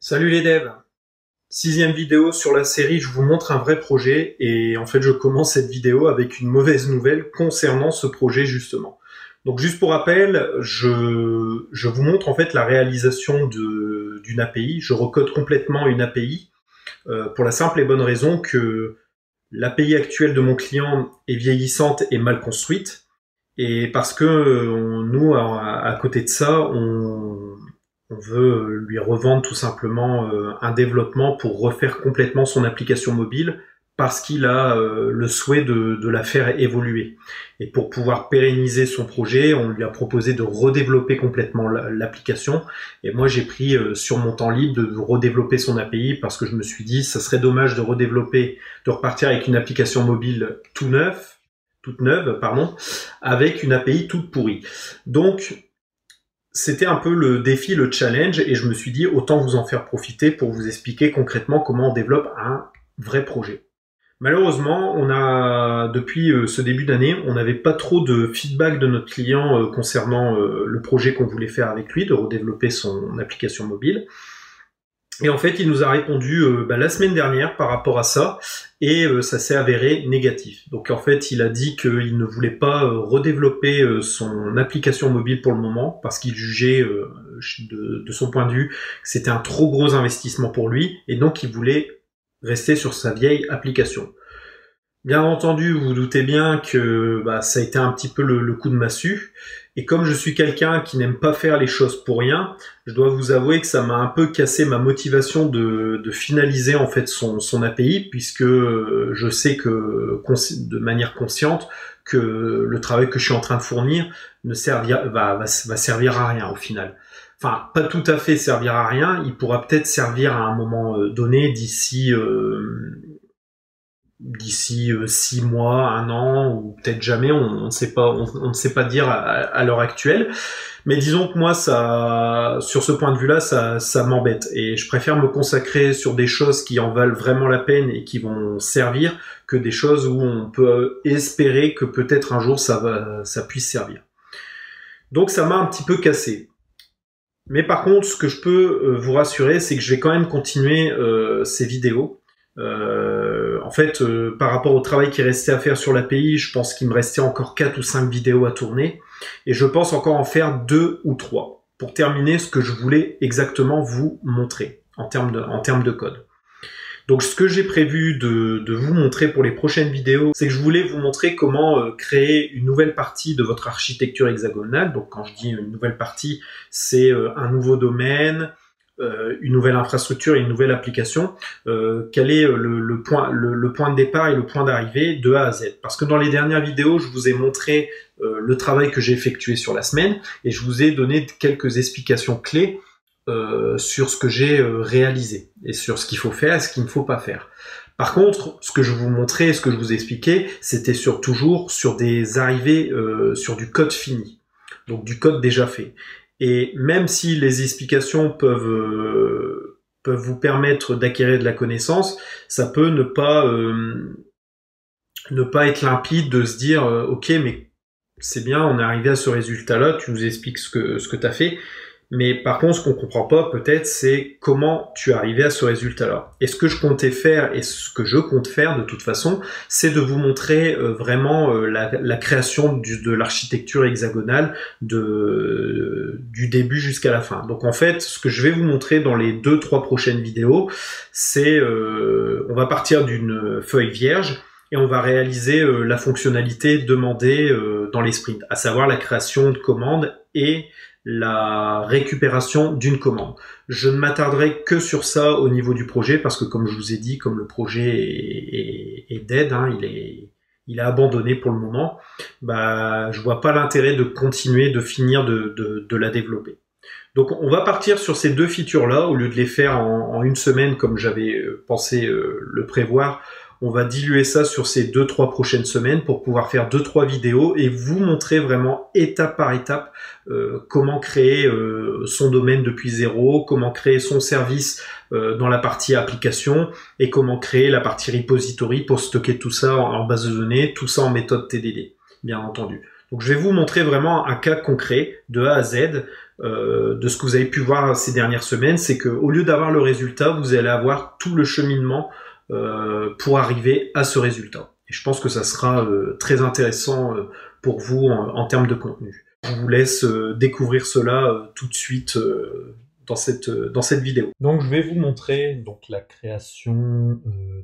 Salut les devs! Sixième vidéo sur la série, je vous montre un vrai projet et en fait je commence cette vidéo avec une mauvaise nouvelle concernant ce projet justement. Donc juste pour rappel, je vous montre en fait la réalisation d'une API. Je recode complètement une API pour la simple et bonne raison que l'API actuelle de mon client est vieillissante et mal construite et parce que nous à côté de ça on veut lui revendre tout simplement un développement pour refaire complètement son application mobile parce qu'il a le souhait de la faire évoluer. Et pour pouvoir pérenniser son projet, on lui a proposé de redévelopper complètement l'application. Et moi, j'ai pris sur mon temps libre de redévelopper son API parce que je me suis dit, ça serait dommage de redévelopper, de repartir avec une application mobile toute neuve, avec une API toute pourrie. Donc, c'était un peu le défi, le challenge, et je me suis dit autant vous en faire profiter pour vous expliquer concrètement comment on développe un vrai projet. Malheureusement, depuis ce début d'année, on n'avait pas trop de feedback de notre client concernant le projet qu'on voulait faire avec lui, de redévelopper son application mobile. Et en fait, il nous a répondu la semaine dernière par rapport à ça, et ça s'est avéré négatif. Donc en fait, il a dit qu'il ne voulait pas redévelopper son application mobile pour le moment, parce qu'il jugeait, de son point de vue, que c'était un trop gros investissement pour lui, et donc il voulait rester sur sa vieille application. Bien entendu, vous vous doutez bien que ça a été un petit peu le coup de massue. Et comme je suis quelqu'un qui n'aime pas faire les choses pour rien, je dois vous avouer que ça m'a un peu cassé ma motivation de finaliser en fait son API, puisque je sais que de manière consciente que le travail que je suis en train de fournir va servir à rien au final. Enfin, pas tout à fait servir à rien. Il pourra peut-être servir à un moment donné d'ici 6 mois, 1 an, ou peut-être jamais, on ne sait pas, on ne sait pas dire à l'heure actuelle. Mais disons que moi, sur ce point de vue-là, ça m'embête. Et je préfère me consacrer sur des choses qui en valent vraiment la peine et qui vont servir, que des choses où on peut espérer que peut-être un jour ça puisse servir. Donc ça m'a un petit peu cassé. Mais par contre, ce que je peux vous rassurer, c'est que je vais quand même continuer ces vidéos. En fait, par rapport au travail qui restait à faire sur l'API, je pense qu'il me restait encore 4 ou 5 vidéos à tourner, et je pense encore en faire 2 ou 3 pour terminer ce que je voulais exactement vous montrer en termes de code. Donc ce que j'ai prévu de vous montrer pour les prochaines vidéos, c'est que je voulais vous montrer comment créer une nouvelle partie de votre architecture hexagonale. Donc quand je dis une nouvelle partie, c'est un nouveau domaine, une nouvelle infrastructure et une nouvelle application, quel est le point de départ et le point d'arrivée de A à Z. Parce que dans les dernières vidéos, je vous ai montré le travail que j'ai effectué sur la semaine et je vous ai donné quelques explications clés sur ce que j'ai réalisé et sur ce qu'il faut faire et ce qu'il ne faut pas faire. Par contre, ce que je vous montrais, ce que je vous expliquais, c'était toujours sur des arrivées sur du code fini, donc du code déjà fait. Et même si les explications peuvent vous permettre d'acquérir de la connaissance, ça peut ne pas être limpide de se dire ok, mais c'est bien, on est arrivé à ce résultat-là, tu nous expliques ce que tu as fait. Mais par contre, ce qu'on comprend pas peut-être, c'est comment tu es arrivé à ce résultat-là. Et ce que je comptais faire, et ce que je compte faire de toute façon, c'est de vous montrer vraiment la création de l'architecture hexagonale du début jusqu'à la fin. Donc en fait, ce que je vais vous montrer dans les 2-3 prochaines vidéos, c'est on va partir d'une feuille vierge et on va réaliser la fonctionnalité demandée dans les sprints, à savoir la création de commandes et la récupération d'une commande. Je ne m'attarderai que sur ça au niveau du projet parce que comme je vous ai dit, comme le projet est dead, il est abandonné pour le moment, je vois pas l'intérêt de continuer, de finir de la développer. Donc on va partir sur ces 2 features-là, au lieu de les faire en une semaine comme j'avais pensé le prévoir. On va diluer ça sur ces 2-3 prochaines semaines pour pouvoir faire 2-3 vidéos et vous montrer vraiment étape par étape comment créer son domaine depuis zéro, comment créer son service dans la partie application et comment créer la partie repository pour stocker tout ça en base de données, tout ça en méthode TDD, bien entendu. Donc je vais vous montrer vraiment un cas concret de A à Z de ce que vous avez pu voir ces dernières semaines, c'est qu'au lieu d'avoir le résultat, vous allez avoir tout le cheminement pour arriver à ce résultat. Et je pense que ça sera très intéressant pour vous en termes de contenu. Je vous laisse découvrir cela tout de suite dans cette vidéo. Donc je vais vous montrer donc la création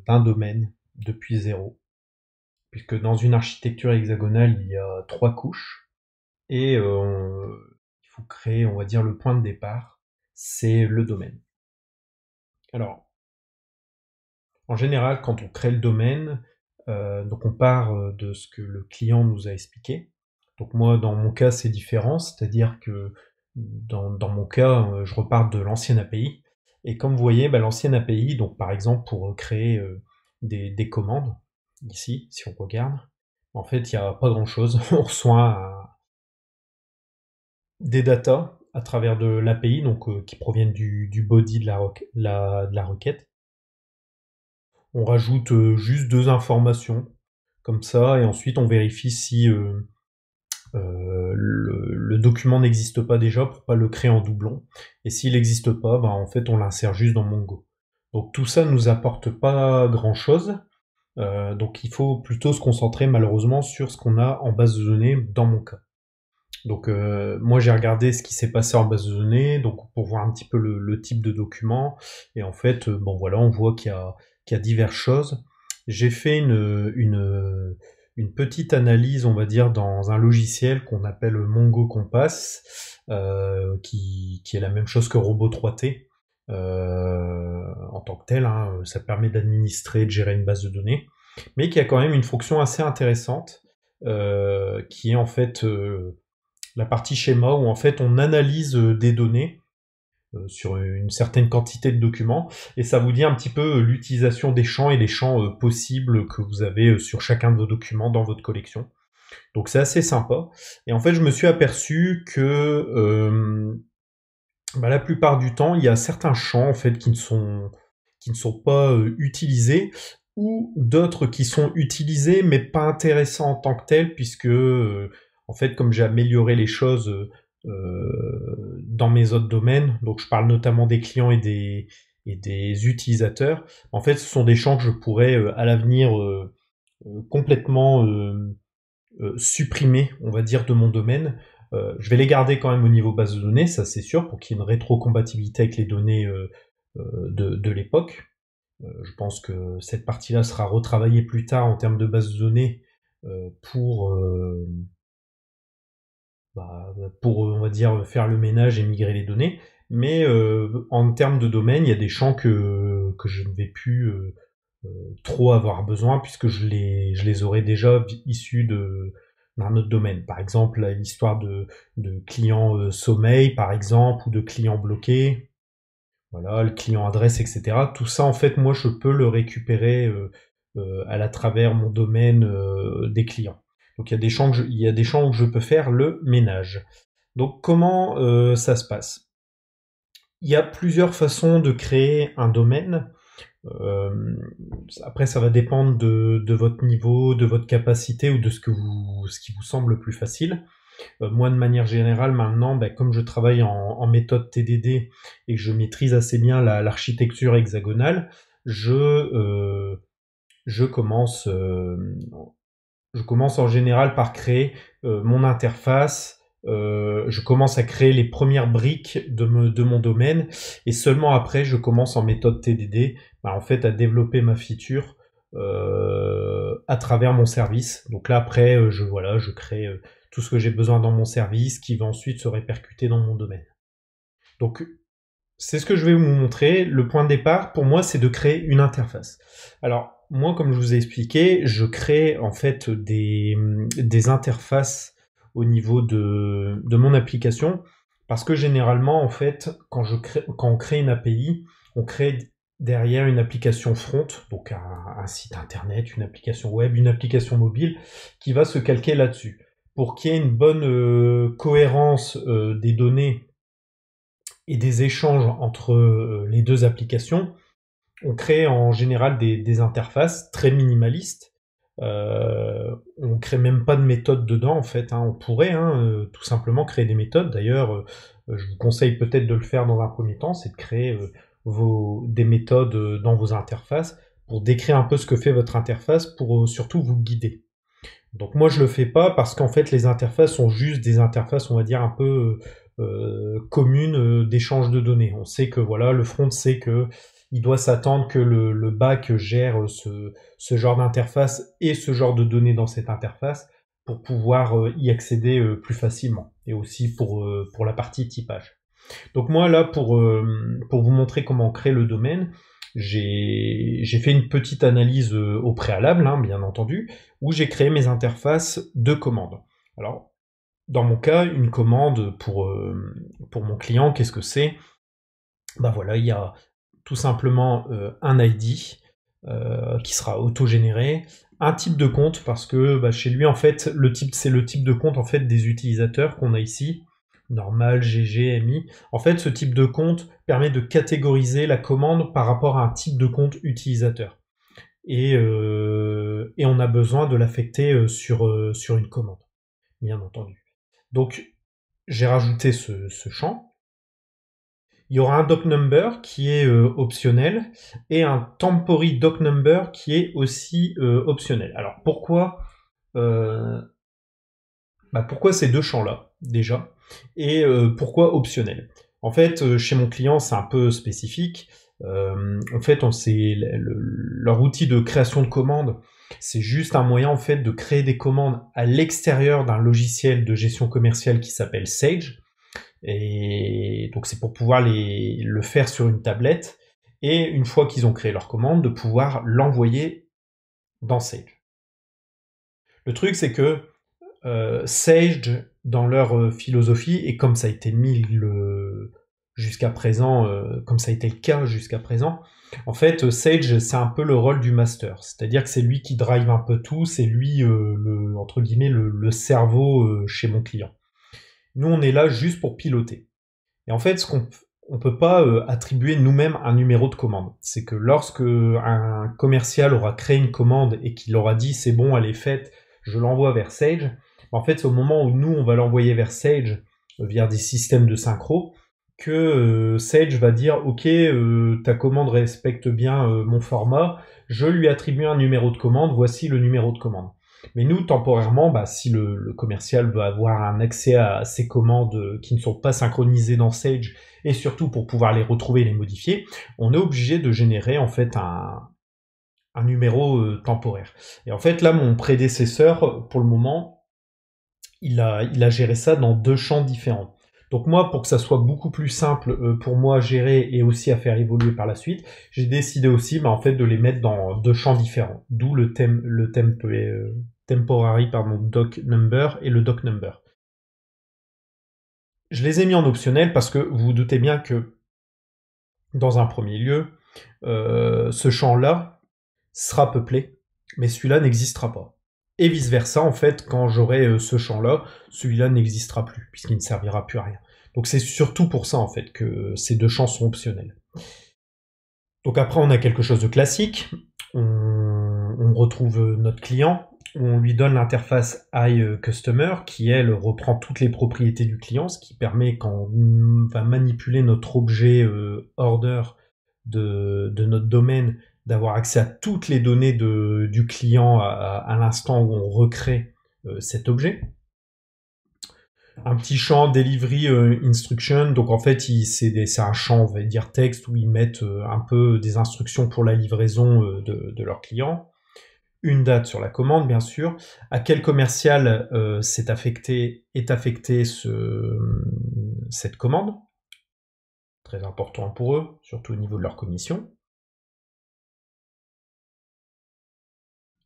d'un domaine depuis zéro, puisque dans une architecture hexagonale il y a 3 couches et il faut créer, on va dire, le point de départ, c'est le domaine. Alors, en général, quand on crée le domaine, donc on part de ce que le client nous a expliqué. Donc moi, dans mon cas, c'est différent, c'est-à-dire que dans mon cas, je repars de l'ancienne API. Et comme vous voyez, l'ancienne API, donc par exemple pour créer des commandes, ici, si on regarde, en fait, il n'y a pas grand-chose. On reçoit des datas à travers de l'API, donc qui proviennent du body de la requête. On rajoute juste 2 informations comme ça, et ensuite on vérifie si le document n'existe pas déjà pour pas le créer en doublon. Et s'il n'existe pas, en fait on l'insère juste dans Mongo. Donc tout ça nous apporte pas grand chose. Donc il faut plutôt se concentrer malheureusement sur ce qu'on a en base de données dans mon cas. Donc moi j'ai regardé ce qui s'est passé en base de données, donc pour voir un petit peu le type de document, et en fait bon voilà, on voit qu'il y a diverses choses. J'ai fait une petite analyse, on va dire, dans un logiciel qu'on appelle Mongo Compass, qui est la même chose que Robot 3T en tant que tel, hein. Ça permet d'administrer, de gérer une base de données, mais qui a quand même une fonction assez intéressante, qui est en fait la partie schéma, où en fait on analyse des données sur une certaine quantité de documents, et ça vous dit un petit peu l'utilisation des champs et les champs possibles que vous avez sur chacun de vos documents dans votre collection. Donc c'est assez sympa. Et en fait je me suis aperçu que la plupart du temps il y a certains champs en fait qui ne sont pas utilisés, ou d'autres qui sont utilisés mais pas intéressants en tant que tels, puisque en fait comme j'ai amélioré les choses dans mes autres domaines, donc je parle notamment des clients et des utilisateurs, en fait ce sont des champs que je pourrais à l'avenir complètement supprimer, on va dire, de mon domaine. Je vais les garder quand même au niveau base de données, ça c'est sûr, pour qu'il y ait une rétrocompatibilité avec les données de l'époque. Je pense que cette partie-là sera retravaillée plus tard en termes de base de données pour, on va dire, faire le ménage et migrer les données. Mais en termes de domaine, il y a des champs que je ne vais plus trop avoir besoin, puisque je les aurai déjà issus d'un autre domaine. Par exemple, l'histoire de clients sommeil, par exemple, ou de clients bloqués. Voilà, le client adresse, etc. Tout ça, en fait, moi, je peux le récupérer à travers mon domaine des clients. Donc, il y a des champs où je peux faire le ménage. Donc, comment ça se passe? Il y a plusieurs façons de créer un domaine. Après, ça va dépendre de votre niveau, de votre capacité, ou de ce qui vous semble le plus facile. Moi, de manière générale, maintenant, comme je travaille en méthode TDD et que je maîtrise assez bien l'architecture hexagonale, je commence en général par créer mon interface. Je commence à créer les premières briques de mon domaine, et seulement après, je commence en méthode TDD, en fait, à développer ma feature à travers mon service. Donc là, après, je crée tout ce que j'ai besoin dans mon service, qui va ensuite se répercuter dans mon domaine. Donc, c'est ce que je vais vous montrer. Le point de départ, pour moi, c'est de créer une interface. Alors, moi, comme je vous ai expliqué, je crée en fait des interfaces au niveau de mon application, parce que généralement, en fait, quand on crée une API, on crée derrière une application front, donc un site internet, une application web, une application mobile, qui va se calquer là-dessus. Pour qu'il y ait une bonne cohérence des données et des échanges entre les deux applications, on crée en général des interfaces très minimalistes, On crée même pas de méthode dedans en fait, hein. On pourrait tout simplement créer des méthodes. D'ailleurs, je vous conseille peut-être de le faire dans un premier temps, c'est de créer des méthodes dans vos interfaces pour décrire un peu ce que fait votre interface, pour surtout vous guider. Donc moi je le fais pas parce qu'en fait les interfaces sont juste des interfaces, on va dire un peu communes d'échange de données. On sait que voilà, le front sait que il doit s'attendre que le back gère ce genre d'interface et ce genre de données dans cette interface pour pouvoir y accéder plus facilement, et aussi pour la partie typage. Donc moi là, pour vous montrer comment on crée le domaine, j'ai fait une petite analyse au préalable, hein, bien entendu, où j'ai créé mes interfaces de commandes. Alors, dans mon cas, une commande pour mon client, qu'est-ce que c'est? Ben voilà, il y a tout simplement un ID qui sera auto-généré, un type de compte, parce que bah, chez lui, en fait, c'est le type de compte en fait des utilisateurs qu'on a ici, normal, GG, MI. En fait, ce type de compte permet de catégoriser la commande par rapport à un type de compte utilisateur. Et on a besoin de l'affecter sur une commande, bien entendu. Donc, j'ai rajouté ce champ. Il y aura un doc number qui est optionnel et un temporary doc number qui est aussi optionnel. Alors pourquoi ces deux champs-là déjà, et pourquoi optionnel? En fait, chez mon client, c'est un peu spécifique. En fait, leur outil de création de commandes, c'est juste un moyen en fait de créer des commandes à l'extérieur d'un logiciel de gestion commerciale qui s'appelle Sage. Et donc c'est pour pouvoir le faire sur une tablette, et une fois qu'ils ont créé leur commande, de pouvoir l'envoyer dans Sage. Le truc c'est que Sage, dans leur philosophie, et comme ça a été mis jusqu'à présent, comme ça a été le cas jusqu'à présent, en fait Sage c'est un peu le rôle du master, c'est-à-dire que c'est lui qui drive un peu tout, c'est lui entre guillemets le cerveau chez mon client. Nous, on est là juste pour piloter. Et en fait, on peut pas attribuer nous-mêmes un numéro de commande. C'est que lorsque un commercial aura créé une commande et qu'il aura dit c'est bon, elle est faite, je l'envoie vers Sage, en fait, c'est au moment où nous, on va l'envoyer vers Sage via des systèmes de synchro, que Sage va dire ok, ta commande respecte bien mon format, je lui attribue un numéro de commande, voici le numéro de commande. Mais nous, temporairement, si le commercial veut avoir un accès à ces commandes qui ne sont pas synchronisées dans Sage, et surtout pour pouvoir les retrouver et les modifier, on est obligé de générer en fait un numéro temporaire. Et en fait, là, mon prédécesseur, pour le moment, il a géré ça dans deux champs différents. Donc moi, pour que ça soit beaucoup plus simple pour moi à gérer et aussi à faire évoluer par la suite, j'ai décidé aussi en fait, de les mettre dans deux champs différents. D'où le temporary doc number et le doc number. Je les ai mis en optionnel parce que vous vous doutez bien que dans un premier lieu, ce champ-là sera peuplé, mais celui-là n'existera pas. Et vice-versa, en fait, quand j'aurai ce champ-là, celui-là n'existera plus, puisqu'il ne servira plus à rien. Donc c'est surtout pour ça, en fait, que ces deux champs sont optionnels. Donc après, on a quelque chose de classique. On retrouve notre client, on lui donne l'interface iCustomer qui, elle, reprend toutes les propriétés du client, ce qui permet, quand on va manipuler notre objet order de notre domaine, d'avoir accès à toutes les données du client à l'instant où on recrée cet objet. Un petit champ delivery instruction, donc en fait c'est un champ, on va dire texte, où ils mettent un peu des instructions pour la livraison de leurs clients. Une date sur la commande, bien sûr, à quel commercial est affectée cette commande, très important pour eux, surtout au niveau de leur commission.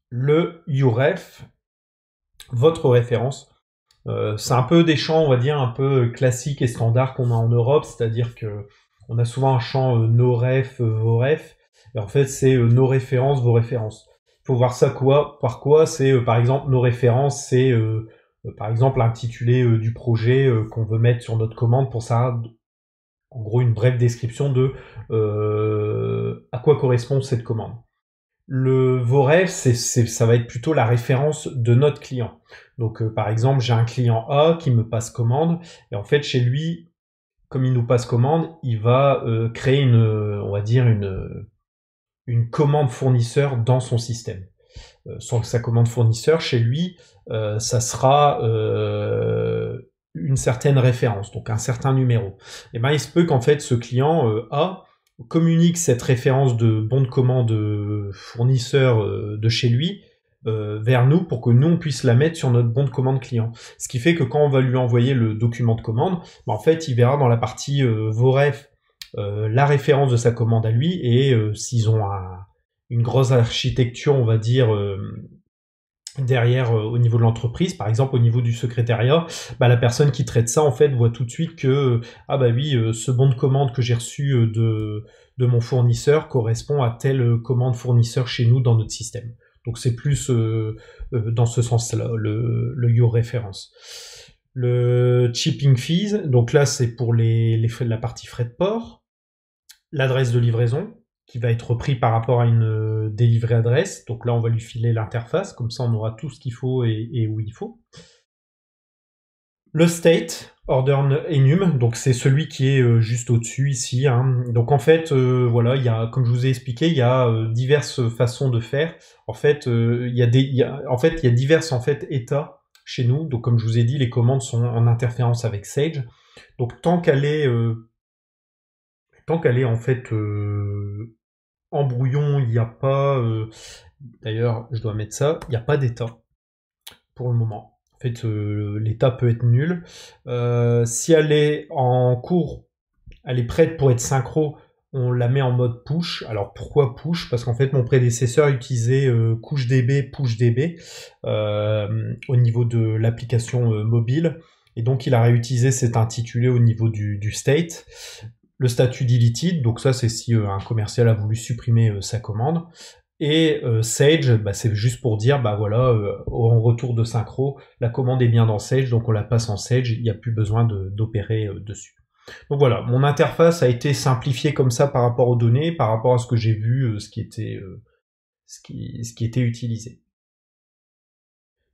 Le uref, votre référence. C'est un peu des champs, on va dire, un peu classiques et standards qu'on a en Europe, c'est-à-dire que on a souvent un champ no-ref, vos-ref, et en fait c'est nos références, vos références. Il faut voir ça par quoi, c'est par exemple nos références, c'est par exemple l'intitulé du projet qu'on veut mettre sur notre commande, pour ça, en gros une brève description de à quoi correspond cette commande. Vos rêves, ça va être plutôt la référence de notre client. Donc, par exemple, j'ai un client A qui me passe commande, et en fait, chez lui, comme il nous passe commande, il va créer on va dire une commande fournisseur dans son système. Sans sa commande fournisseur, chez lui, ça sera une certaine référence, donc un certain numéro. Et ben, il se peut qu'en fait, ce client A communique cette référence de bon de commande fournisseur de chez lui vers nous pour que nous on puisse la mettre sur notre bon de commande client. Ce qui fait que quand on va lui envoyer le document de commande, ben en fait il verra dans la partie vos refs la référence de sa commande à lui et s'ils ont une grosse architecture, on va dire derrière au niveau de l'entreprise, par exemple au niveau du secrétariat, bah, la personne qui traite ça en fait voit tout de suite que ah bah oui ce bon de commande que j'ai reçu de mon fournisseur correspond à telle commande fournisseur chez nous dans notre système. Donc c'est plus dans ce sens-là le your référence. Le shipping fees, donc là c'est pour les frais de la partie frais de port, l'adresse de livraison qui va être repris par rapport à une délivrée adresse. Donc là, on va lui filer l'interface, comme ça on aura tout ce qu'il faut et où il faut. Le state, order enum, donc c'est celui qui est juste au-dessus ici. Hein. Donc en fait, voilà, il y a, comme je vous ai expliqué, il y a diverses façons de faire. En fait, il y a diverses en fait états chez nous. Donc comme je vous ai dit, les commandes sont en interférence avec Sage. Donc tant qu'elle est en fait en brouillon, il n'y a pas... D'ailleurs, je dois mettre ça, il n'y a pas d'état pour le moment. En fait, l'état peut être nul. Si elle est en cours, elle est prête pour être synchro, on la met en mode push. Alors pourquoi push? Parce qu'en fait, mon prédécesseur utilisait couche DB, push DB au niveau de l'application mobile. Et donc, il a réutilisé cet intitulé au niveau du state. Le statut deleted, donc ça c'est si un commercial a voulu supprimer sa commande. Et Sage, bah, c'est juste pour dire, bah voilà, en retour de synchro, la commande est bien dans Sage, donc on la passe en Sage, il n'y a plus besoin d'opérer dessus. Donc voilà, mon interface a été simplifiée comme ça par rapport aux données, par rapport à ce que j'ai vu, ce qui était utilisé.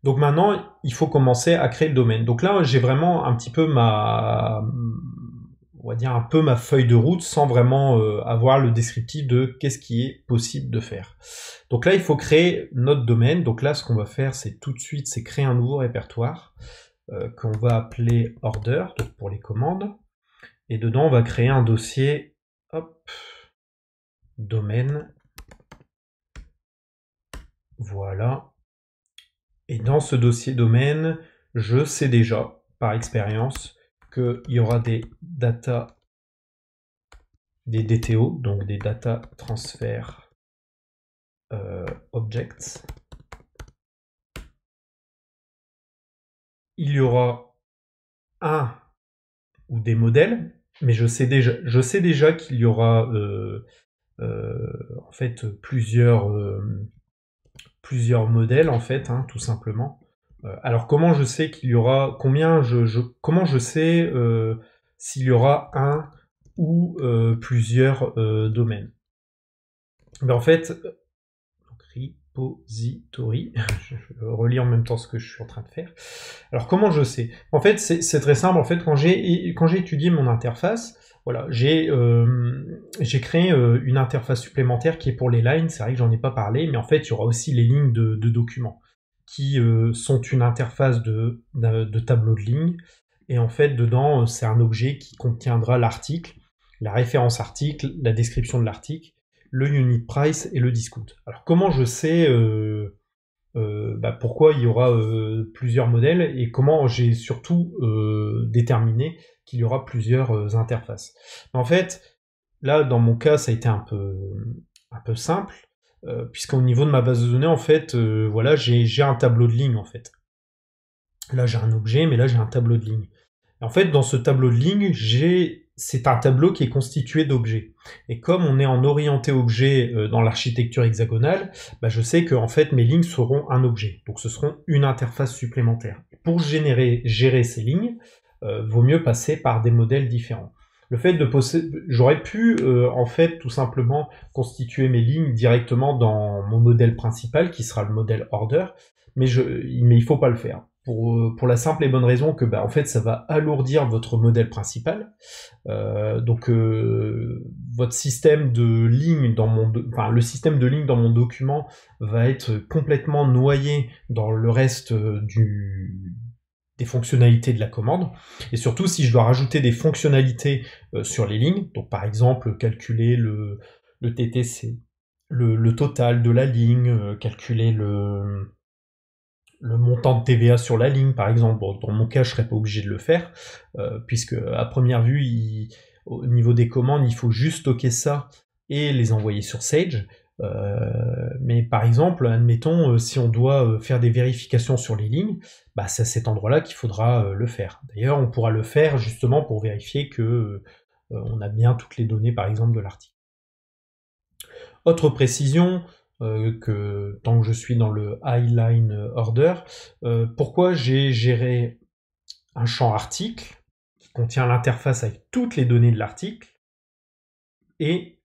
Donc maintenant, il faut commencer à créer le domaine. Donc là, j'ai vraiment un petit peu on va dire un peu ma feuille de route sans vraiment avoir le descriptif de qu'est-ce qui est possible de faire. Donc là, il faut créer notre domaine. Donc là, ce qu'on va faire, c'est tout de suite, c'est créer un nouveau répertoire qu'on va appeler order, donc pour les commandes. Et dedans, on va créer un dossier, hop, domaine. Voilà. Et dans ce dossier domaine, je sais déjà, par expérience, qu'il y aura des data, des DTO, donc des data transfer objects. Il y aura un ou des modèles, mais je sais déjà qu'il y aura en fait plusieurs modèles en fait, hein, tout simplement. Alors comment je sais qu'il y aura comment je sais s'il y aura un ou plusieurs domaines? Ben en fait, repository, je relis en même temps ce que je suis en train de faire. Alors comment je sais? En fait, c'est très simple. En fait, quand j'ai étudié mon interface, voilà, j'ai créé une interface supplémentaire qui est pour les lines. C'est vrai que j'en ai pas parlé, mais en fait, il y aura aussi les lignes de documents qui sont une interface de tableau de lignes. Et en fait, dedans, c'est un objet qui contiendra l'article, la référence article, la description de l'article, le unit price et le discount. Alors comment je sais pourquoi il y aura plusieurs modèles et comment j'ai surtout déterminé qu'il y aura plusieurs interfaces. En fait, là dans mon cas, ça a été un peu simple, puisqu'au niveau de ma base de données, en fait, voilà, j'ai un tableau de ligne en fait. Là j'ai un objet, mais là j'ai un tableau de ligne. En fait, dans ce tableau de ligne, c'est un tableau qui est constitué d'objets. Et comme on est en orienté objet dans l'architecture hexagonale, bah je sais que en fait mes lignes seront un objet. Donc ce seront une interface supplémentaire. Pour gérer ces lignes, vaut mieux passer par des modèles différents. Le fait de posséder, j'aurais pu en fait tout simplement constituer mes lignes directement dans mon modèle principal qui sera le modèle order, mais il faut pas le faire. Pour la simple et bonne raison que en fait ça va alourdir votre modèle principal. Votre système de ligne le système de ligne dans mon document va être complètement noyé dans le reste des fonctionnalités de la commande. Et surtout, si je dois rajouter des fonctionnalités sur les lignes, donc par exemple calculer le TTC, le total de la ligne, calculer le montant de TVA sur la ligne, par exemple. Bon, dans mon cas, je serais pas obligé de le faire, puisque à première vue, au niveau des commandes, il faut juste stocker ça et les envoyer sur Sage. Mais par exemple, admettons, si on doit faire des vérifications sur les lignes, c'est à cet endroit-là qu'il faudra le faire. D'ailleurs, on pourra le faire justement pour vérifier que on a bien toutes les données, par exemple, de l'article. Autre précision, que tant que je suis dans le highline order, pourquoi j'ai géré un champ article qui contient l'interface avec toutes les données de l'article et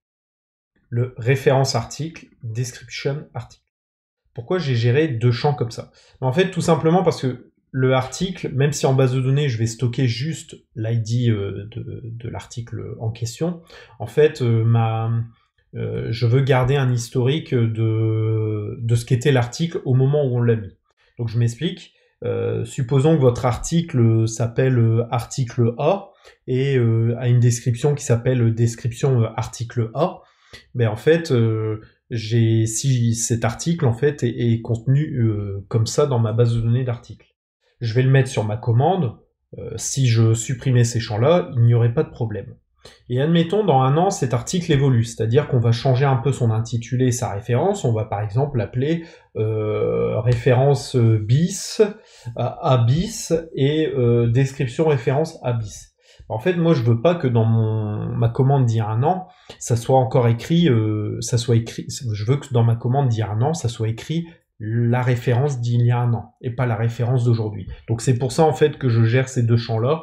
le référence article, description article. Pourquoi j'ai géré deux champs comme ça? En fait, tout simplement parce que le article, même si en base de données je vais stocker juste l'ID de l'article en question, en fait, je veux garder un historique de ce qu'était l'article au moment où on l'a mis. Donc je m'explique. Supposons que votre article s'appelle article A et a une description qui s'appelle description article A. En fait, si cet article en fait est contenu comme ça dans ma base de données d'articles, je vais le mettre sur ma commande. Si je supprimais ces champs-là, il n'y aurait pas de problème. Et admettons, dans un an, cet article évolue, c'est-à-dire qu'on va changer un peu son intitulé et sa référence. On va par exemple l'appeler référence bis, A bis et description référence A bis. En fait, moi, je veux pas que dans ma commande d'il y a un an, ça soit encore écrit, je veux que dans ma commande d'il y a un an, ça soit écrit la référence d'il y a un an, et pas la référence d'aujourd'hui. Donc c'est pour ça, en fait, que je gère ces deux champs-là,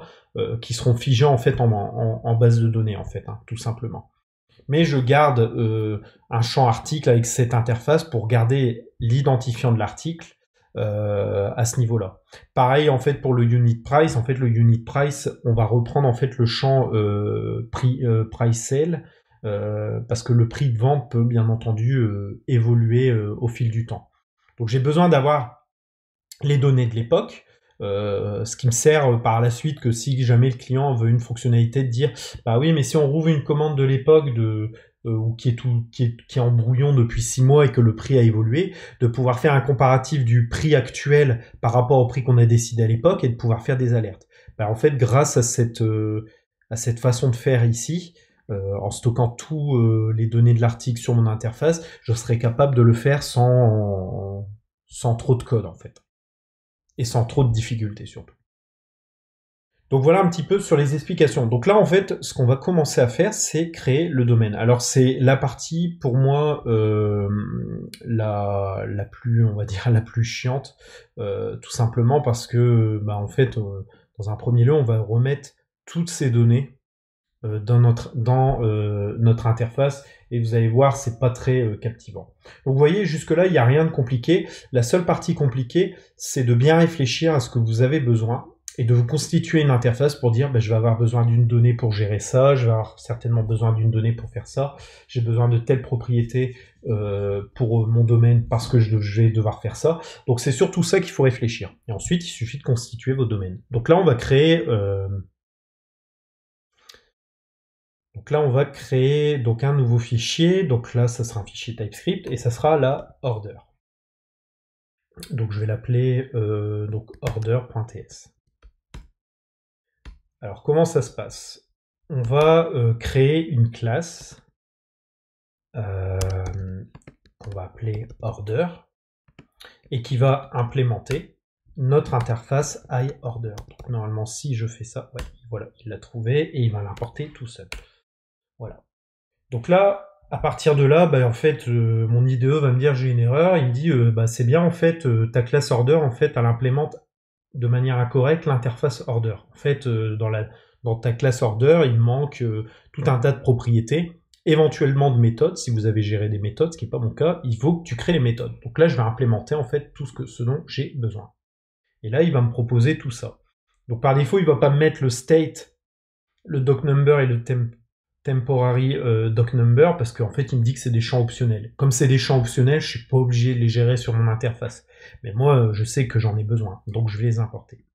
qui seront figés, en fait, en base de données, en fait, tout simplement. Mais je garde un champ article avec cette interface pour garder l'identifiant de l'article, à ce niveau-là. Pareil en fait pour le unit price. En fait le unit price, on va reprendre en fait le champ price sale parce que le prix de vente peut bien entendu évoluer au fil du temps. Donc j'ai besoin d'avoir les données de l'époque. Ce qui me sert par la suite que si jamais le client veut une fonctionnalité de dire oui mais si on rouvre une commande de l'époque ou qui est en brouillon depuis 6 mois et que le prix a évolué, de pouvoir faire un comparatif du prix actuel par rapport au prix qu'on a décidé à l'époque et de pouvoir faire des alertes. En fait, grâce à cette façon de faire ici, en stockant tous les données de l'article sur mon interface, je serai capable de le faire sans trop de code en fait. Et sans trop de difficultés surtout. Donc voilà un petit peu sur les explications. Donc là en fait, ce qu'on va commencer à faire, c'est créer le domaine. Alors c'est la partie pour moi la plus, on va dire, la plus chiante, tout simplement parce que en fait, dans un premier lieu, on va remettre toutes ces données dans notre interface et vous allez voir, c'est pas très captivant. Donc vous voyez, jusque là, il n'y a rien de compliqué. La seule partie compliquée, c'est de bien réfléchir à ce que vous avez besoin et de vous constituer une interface pour dire je vais avoir besoin d'une donnée pour gérer ça, je vais avoir certainement besoin d'une donnée pour faire ça, j'ai besoin de telle propriété pour mon domaine parce que je vais devoir faire ça. Donc c'est surtout ça qu'il faut réfléchir. Et ensuite, il suffit de constituer vos domaines. Donc là, on va créer un nouveau fichier. Donc là, ça sera un fichier TypeScript et ça sera la order. Donc je vais l'appeler order.ts. Alors comment ça se passe? On va créer une classe qu'on va appeler order et qui va implémenter notre interface iOrder. Donc normalement, si je fais ça, voilà, il l'a trouvé et il va l'importer tout seul. Voilà. Donc là, à partir de là, en fait, mon IDE va me dire j'ai une erreur. Il me dit c'est bien en fait ta classe order en fait elle implémente de manière incorrecte l'interface order. En fait, dans dans ta classe order, il manque tout un tas de propriétés, éventuellement de méthodes, si vous avez géré des méthodes, ce qui n'est pas mon cas, il faut que tu crées les méthodes. Donc là, je vais implémenter en fait tout ce dont j'ai besoin. Et là, il va me proposer tout ça. Donc par défaut, il ne va pas me mettre le state, le doc number et le temporary doc number, parce qu'en fait, il me dit que c'est des champs optionnels. Comme c'est des champs optionnels, je ne suis pas obligé de les gérer sur mon interface. Mais moi, je sais que j'en ai besoin, donc je vais les importer.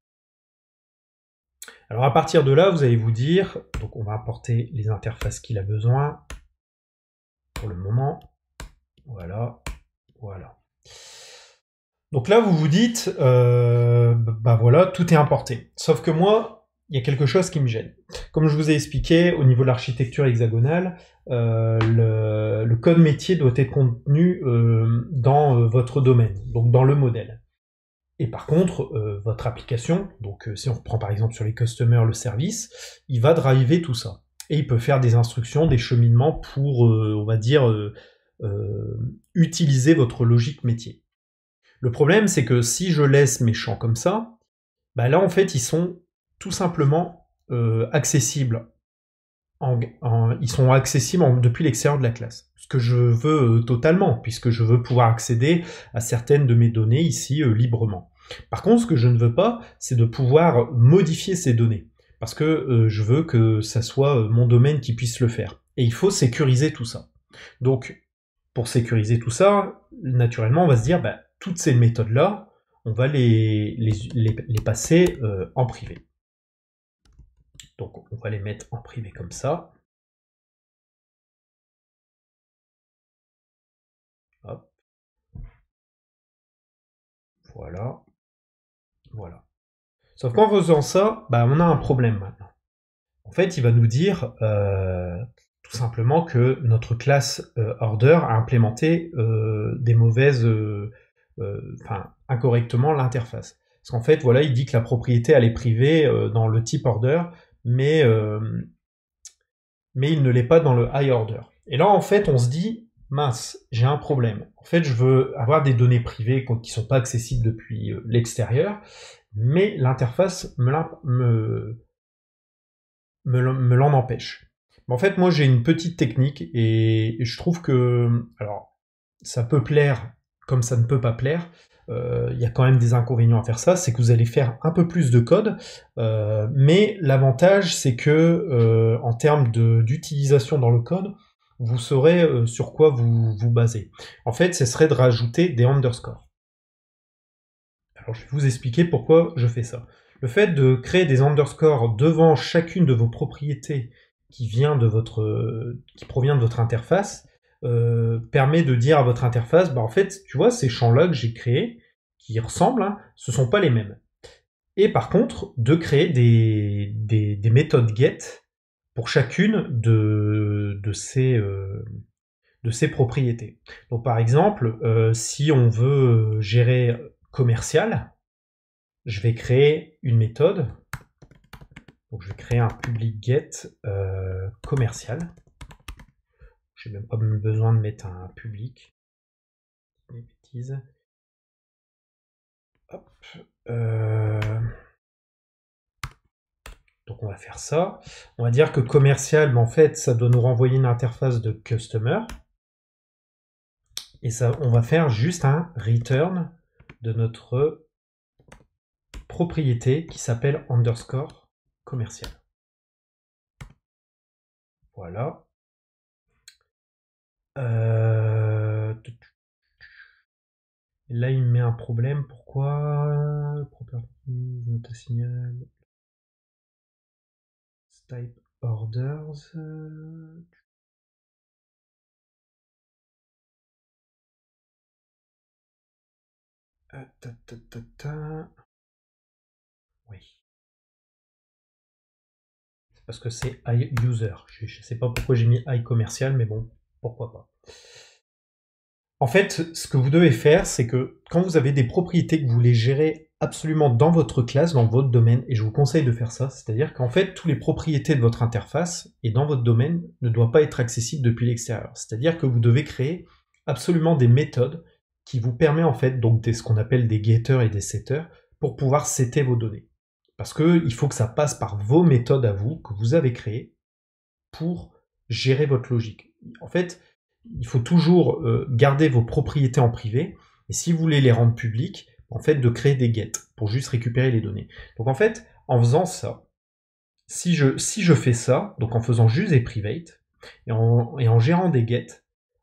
Alors à partir de là, vous allez vous dire, donc on va importer les interfaces qu'il a besoin, pour le moment, voilà, voilà. Donc là, vous vous dites, bah voilà, tout est importé. Sauf que moi, il y a quelque chose qui me gêne. Comme je vous ai expliqué, au niveau de l'architecture hexagonale, le code métier doit être contenu dans votre domaine, donc dans le modèle. Et par contre, votre application, donc si on reprend par exemple sur les customers le service, il va driver tout ça. Et il peut faire des instructions, des cheminements pour, on va dire, utiliser votre logique métier. Le problème, c'est que si je laisse mes champs comme ça, bah là en fait ils sont tout simplement accessibles. Ils sont accessibles depuis l'extérieur de la classe. Ce que je veux totalement, puisque je veux pouvoir accéder à certaines de mes données ici librement. Par contre, ce que je ne veux pas, c'est de pouvoir modifier ces données, parce que je veux que ça soit mon domaine qui puisse le faire. Et il faut sécuriser tout ça. Donc, pour sécuriser tout ça, naturellement, on va se dire, bah, toutes ces méthodes-là, on va les passer en privé. Donc on va les mettre en privé comme ça. Hop. Voilà. Voilà. Sauf qu'en faisant ça, bah, on a un problème maintenant. En fait, il va nous dire tout simplement que notre classe order a implémenté des mauvaises, incorrectement l'interface. Parce qu'en fait, voilà, il dit que la propriété elle est privée dans le type order, mais il ne l'est pas dans le high order. Et là, en fait, on se dit, mince, j'ai un problème. En fait, je veux avoir des données privées qui ne sont pas accessibles depuis l'extérieur, mais l'interface me l'en empêche. Mais en fait, moi, j'ai une petite technique et je trouve que, alors, ça peut plaire comme ça ne peut pas plaire. Il y a quand même des inconvénients à faire ça, c'est que vous allez faire un peu plus de code, mais l'avantage c'est que en termes d'utilisation dans le code, vous saurez sur quoi vous basez. En fait, ce serait de rajouter des underscores. Alors je vais vous expliquer pourquoi je fais ça. Le fait de créer des underscores devant chacune de vos propriétés qui provient de votre interface, permet de dire à votre interface, bah en fait, tu vois, ces champs-là que j'ai créés, qui ressemblent, hein, ce sont pas les mêmes. Et par contre, de créer des méthodes get pour chacune de ces propriétés. Donc par exemple, si on veut gérer commercial, je vais créer une méthode. Donc je vais créer un public get commercial. J'ai même pas besoin de mettre un public. Des bêtises. Hop. Donc on va faire ça. On va dire que commercial, en fait, ça doit nous renvoyer une interface de customer. Et ça, on va faire juste un return de notre propriété qui s'appelle underscore commercial. Voilà. Là, il me met un problème. Pourquoi? Properties, not signal. Type orders. Oui. C'est parce que c'est iUser. Je sais pas pourquoi j'ai mis iCommercial, mais bon, pourquoi pas. En fait, ce que vous devez faire, c'est que quand vous avez des propriétés que vous voulez gérer absolument dans votre classe, dans votre domaine, et je vous conseille de faire ça, c'est-à-dire qu'en fait, toutes les propriétés de votre interface et dans votre domaine ne doivent pas être accessibles depuis l'extérieur. C'est-à-dire que vous devez créer absolument des méthodes qui vous permettent en fait donc ce qu'on appelle des getters et des setters pour pouvoir setter vos données. Parce qu'il faut que ça passe par vos méthodes à vous, que vous avez créées, pour gérer votre logique. En fait, il faut toujours garder vos propriétés en privé, et si vous voulez les rendre publiques, en fait, de créer des get pour juste récupérer les données. Donc en fait, en faisant ça, si je fais ça, donc en faisant juste des private, et en gérant des get,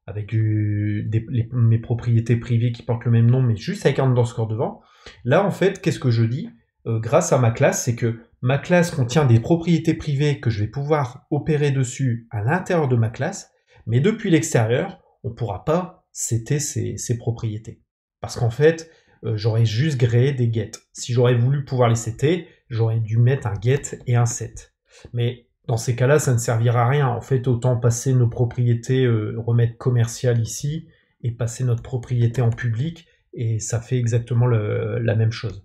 avec mes propriétés privées qui portent le même nom, mais juste avec un underscore devant, là en fait, qu'est-ce que je dis grâce à ma classe, c'est que ma classe contient des propriétés privées que je vais pouvoir opérer dessus à l'intérieur de ma classe, mais depuis l'extérieur, on ne pourra pas setter ces propriétés. Parce qu'en fait, j'aurais juste créé des get. Si j'aurais voulu pouvoir les setter, j'aurais dû mettre un get et un set. Mais dans ces cas-là, ça ne servira à rien. En fait, autant passer nos propriétés, remettre commercial ici, et passer notre propriété en public, et ça fait exactement la même chose.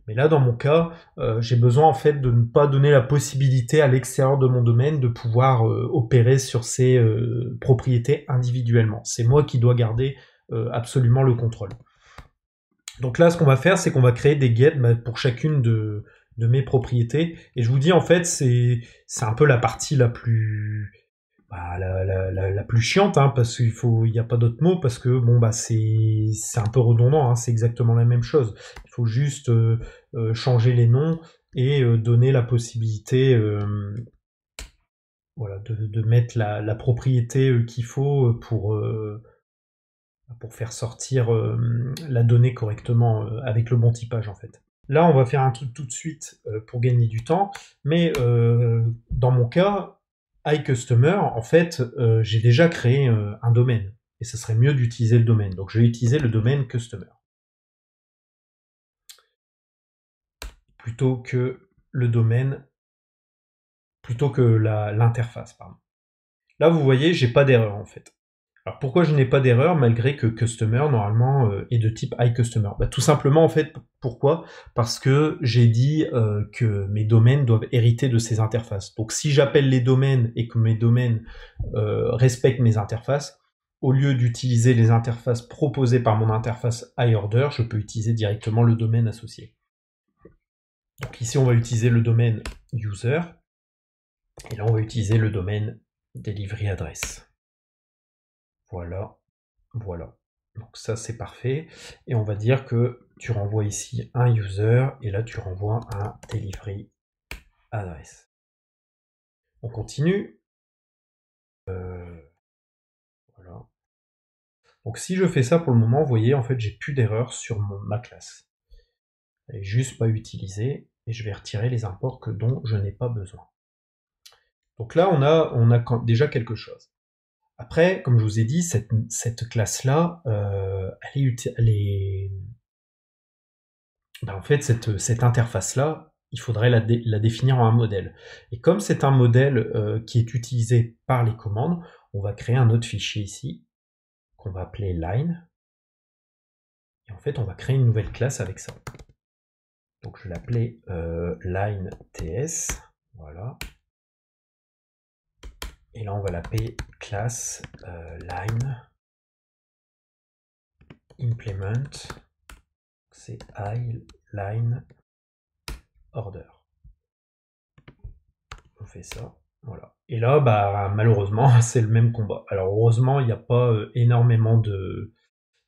Mais là, dans mon cas, j'ai besoin en fait de ne pas donner la possibilité à l'extérieur de mon domaine de pouvoir opérer sur ces propriétés individuellement. C'est moi qui dois garder absolument le contrôle. Donc là, ce qu'on va faire, c'est qu'on va créer des get pour chacune de mes propriétés. Et je vous dis, en fait, c'est un peu la partie la plus la plus chiante, hein, parce qu'il n'y a pas d'autre mot, parce que bon bah c'est un peu redondant, hein, c'est exactement la même chose. Il faut juste changer les noms et donner la possibilité voilà, de mettre la propriété qu'il faut pour faire sortir la donnée correctement avec le bon typage en fait. Là, on va faire un truc tout de suite pour gagner du temps, mais dans mon cas, iCustomer, en fait, j'ai déjà créé un domaine, et ça serait mieux d'utiliser le domaine. Donc, je vais utiliser le domaine Customer plutôt que le domaine, plutôt que l'interface, pardon. Là, vous voyez, j'ai pas d'erreur en fait. Alors pourquoi je n'ai pas d'erreur malgré que Customer normalement est de type iCustomer? Tout simplement en fait, pourquoi? Parce que j'ai dit que mes domaines doivent hériter de ces interfaces. Donc si j'appelle les domaines et que mes domaines respectent mes interfaces, au lieu d'utiliser les interfaces proposées par mon interface iOrder, je peux utiliser directement le domaine associé. Donc ici on va utiliser le domaine user, et là on va utiliser le domaine delivery address. Voilà, voilà. Donc ça c'est parfait. Et on va dire que tu renvoies ici un user et là tu renvoies un delivery address. On continue. Voilà. Donc si je fais ça pour le moment, vous voyez, en fait j'ai plus d'erreur sur ma classe. Elle est juste pas utilisée et je vais retirer les imports dont je n'ai pas besoin. Donc là on a déjà quelque chose. Après, comme je vous ai dit, cette classe-là, elle est en fait, cette interface-là, il faudrait la définir en un modèle. Et comme c'est un modèle qui est utilisé par les commandes, on va créer un autre fichier ici, qu'on va appeler line. Et en fait, on va créer une nouvelle classe avec ça. Donc je vais l'appeler line ts. Voilà. Et là, on va l'appeler classe line implement. C'est line order. On fait ça, voilà. Et là, malheureusement, c'est le même combat. Alors heureusement, il n'y a pas énormément de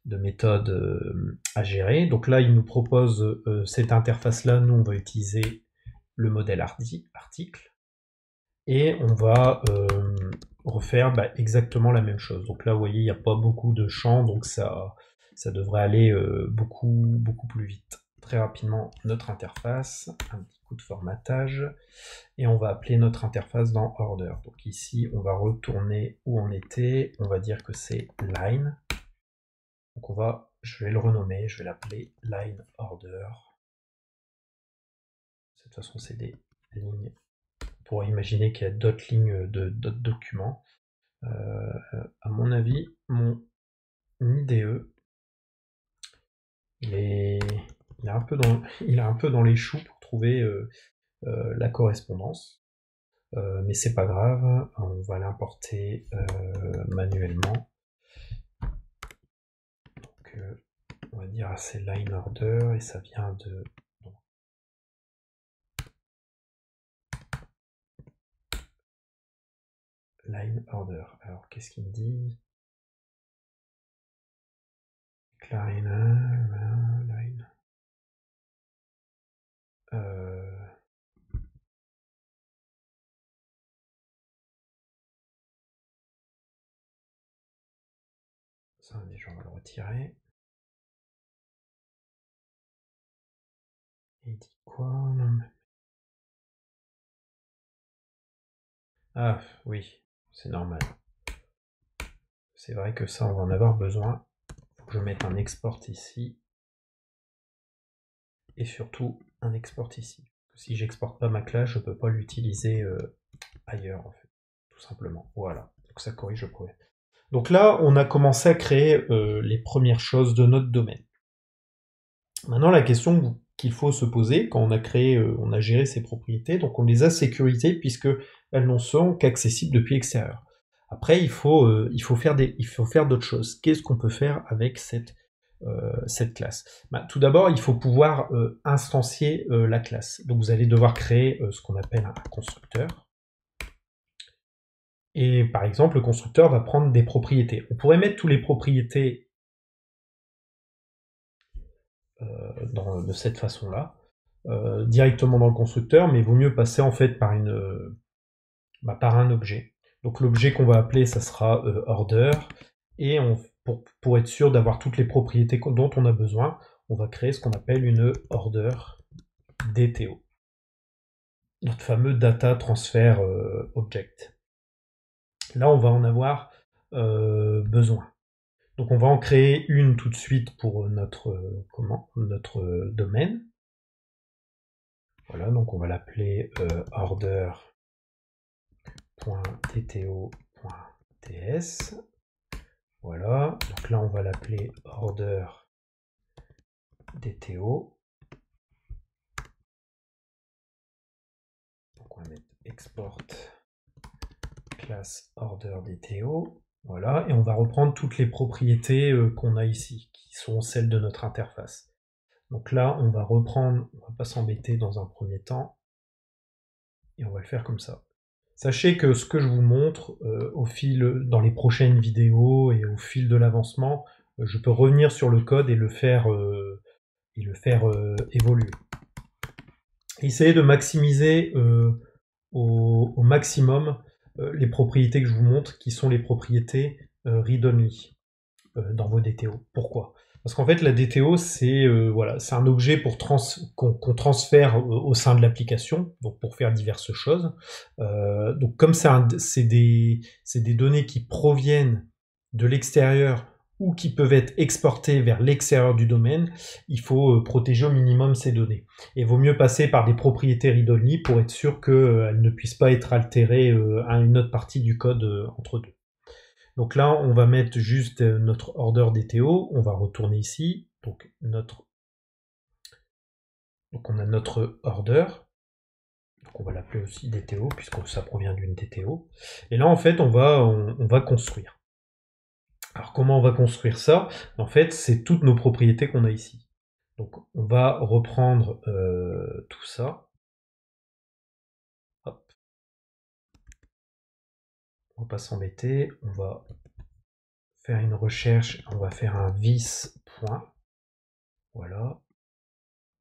méthodes à gérer. Donc là, il nous propose cette interface-là. Nous, on va utiliser le modèle article. Et on va refaire exactement la même chose. Donc là, vous voyez, il n'y a pas beaucoup de champs, donc ça devrait aller beaucoup plus vite. Très rapidement, notre interface, un petit coup de formatage, et on va appeler notre interface dans order. Donc ici, on va retourner où on était, on va dire que c'est line. Donc je vais le renommer, je vais l'appeler line order. De toute façon, c'est des lignes. On pourrait imaginer qu'il y a d'autres lignes d'autres documents. À mon avis, mon IDE, il est un peu dans les choux pour trouver la correspondance. Mais c'est pas grave, on va l'importer manuellement. Donc on va dire c'est line order et ça vient de line order. Alors, qu'est-ce qu'il me dit? Line. Ça, déjà, on va le retirer. Il dit quoi? Ah, oui, c'est normal. C'est vrai que ça, on va en avoir besoin. Faut que je mette un export ici. Et surtout, un export ici. Si j'exporte pas ma classe, je peux pas l'utiliser ailleurs, en fait. Tout simplement. Voilà. Donc ça corrige le problème. Donc là, on a commencé à créer les premières choses de notre domaine. Maintenant, la question qu'il faut se poser quand on a créé, on a géré ces propriétés, donc on les a sécurisées puisque elles n'en sont qu'accessibles depuis l'extérieur. Après, il faut faire d'autres choses. Qu'est-ce qu'on peut faire avec cette classe? Tout d'abord, il faut pouvoir instancier la classe. Donc vous allez devoir créer ce qu'on appelle un constructeur. Et par exemple, le constructeur va prendre des propriétés. On pourrait mettre toutes les propriétés de cette façon-là, directement dans le constructeur, mais il vaut mieux passer en fait par un objet. Donc l'objet qu'on va appeler, ça sera order, et pour être sûr d'avoir toutes les propriétés dont on a besoin, on va créer ce qu'on appelle une order DTO. Notre fameux data transfer object. Là, on va en avoir besoin. Donc on va en créer une tout de suite pour notre domaine. Voilà, donc on va l'appeler order.dto.ts. Voilà, donc là on va l'appeler order.dto. Donc on va mettre export class order.dto. Voilà, et on va reprendre toutes les propriétés qu'on a ici, qui sont celles de notre interface. Donc là, on va reprendre, on va pas s'embêter dans un premier temps, et on va le faire comme ça. Sachez que ce que je vous montre dans les prochaines vidéos et au fil de l'avancement, je peux revenir sur le code et le faire évoluer. Essayez de maximiser au maximum les propriétés que je vous montre, qui sont les propriétés read-only dans vos DTO. Pourquoi? Parce qu'en fait, la DTO, c'est un objet qu'on transfère au sein de l'application, donc pour faire diverses choses. Donc comme c'est des données qui proviennent de l'extérieur ou qui peuvent être exportées vers l'extérieur du domaine, il faut protéger au minimum ces données. Et il vaut mieux passer par des propriétés read-only pour être sûr qu'elles ne puissent pas être altérées à une autre partie du code entre deux. Donc là, on va mettre juste notre order DTO, on va retourner ici, donc on a notre order, donc on va l'appeler aussi DTO, puisque ça provient d'une DTO, et là en fait on va construire. Alors comment on va construire ça? En fait, c'est toutes nos propriétés qu'on a ici. Donc on va reprendre tout ça. Hop. On va pas s'embêter, on va faire une recherche, on va faire un vis point, voilà,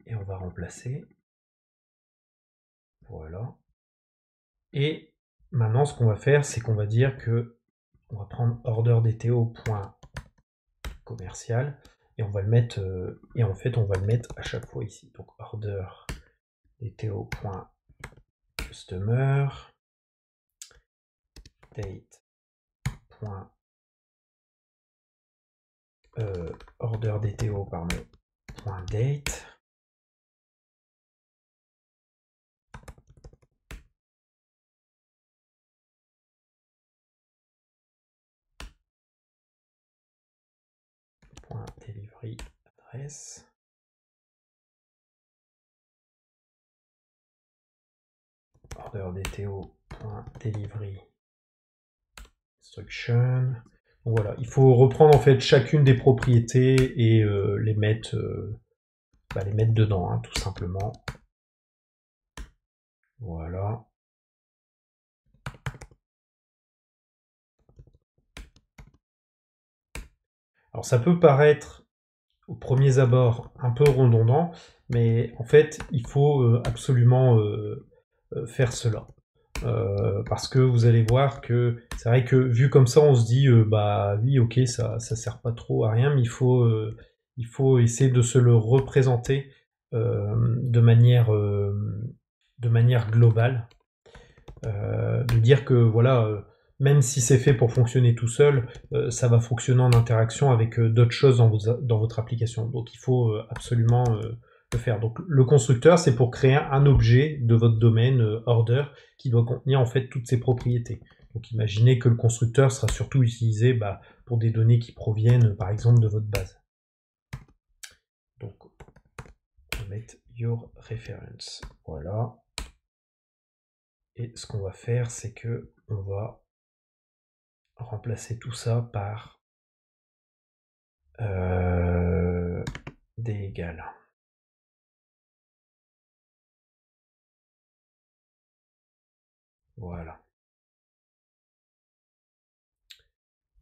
et on va remplacer, voilà. Et maintenant, ce qu'on va faire, c'est qu'on va dire que on va prendre order.dto.commercial et on va le mettre et en fait on va le mettre à chaque fois ici. Donc order.dto.customer date order.dto .date. .delivery adresse. order.dto.delivery instruction. Donc voilà, il faut reprendre en fait chacune des propriétés et les mettre dedans, hein, tout simplement. Voilà. Alors ça peut paraître au premier abord un peu redondant, mais en fait il faut absolument faire cela. Parce que vous allez voir que c'est vrai que vu comme ça on se dit bah oui ok ça sert pas trop à rien, mais il faut essayer de se le représenter de manière globale, de dire que voilà même si c'est fait pour fonctionner tout seul, ça va fonctionner en interaction avec d'autres choses dans votre application. Donc il faut absolument le faire. Donc le constructeur, c'est pour créer un objet de votre domaine order qui doit contenir en fait toutes ses propriétés. Donc imaginez que le constructeur sera surtout utilisé pour des données qui proviennent par exemple de votre base. Donc on va mettre your reference. Voilà. Et ce qu'on va faire, c'est que on va remplacer tout ça par d égale. Voilà.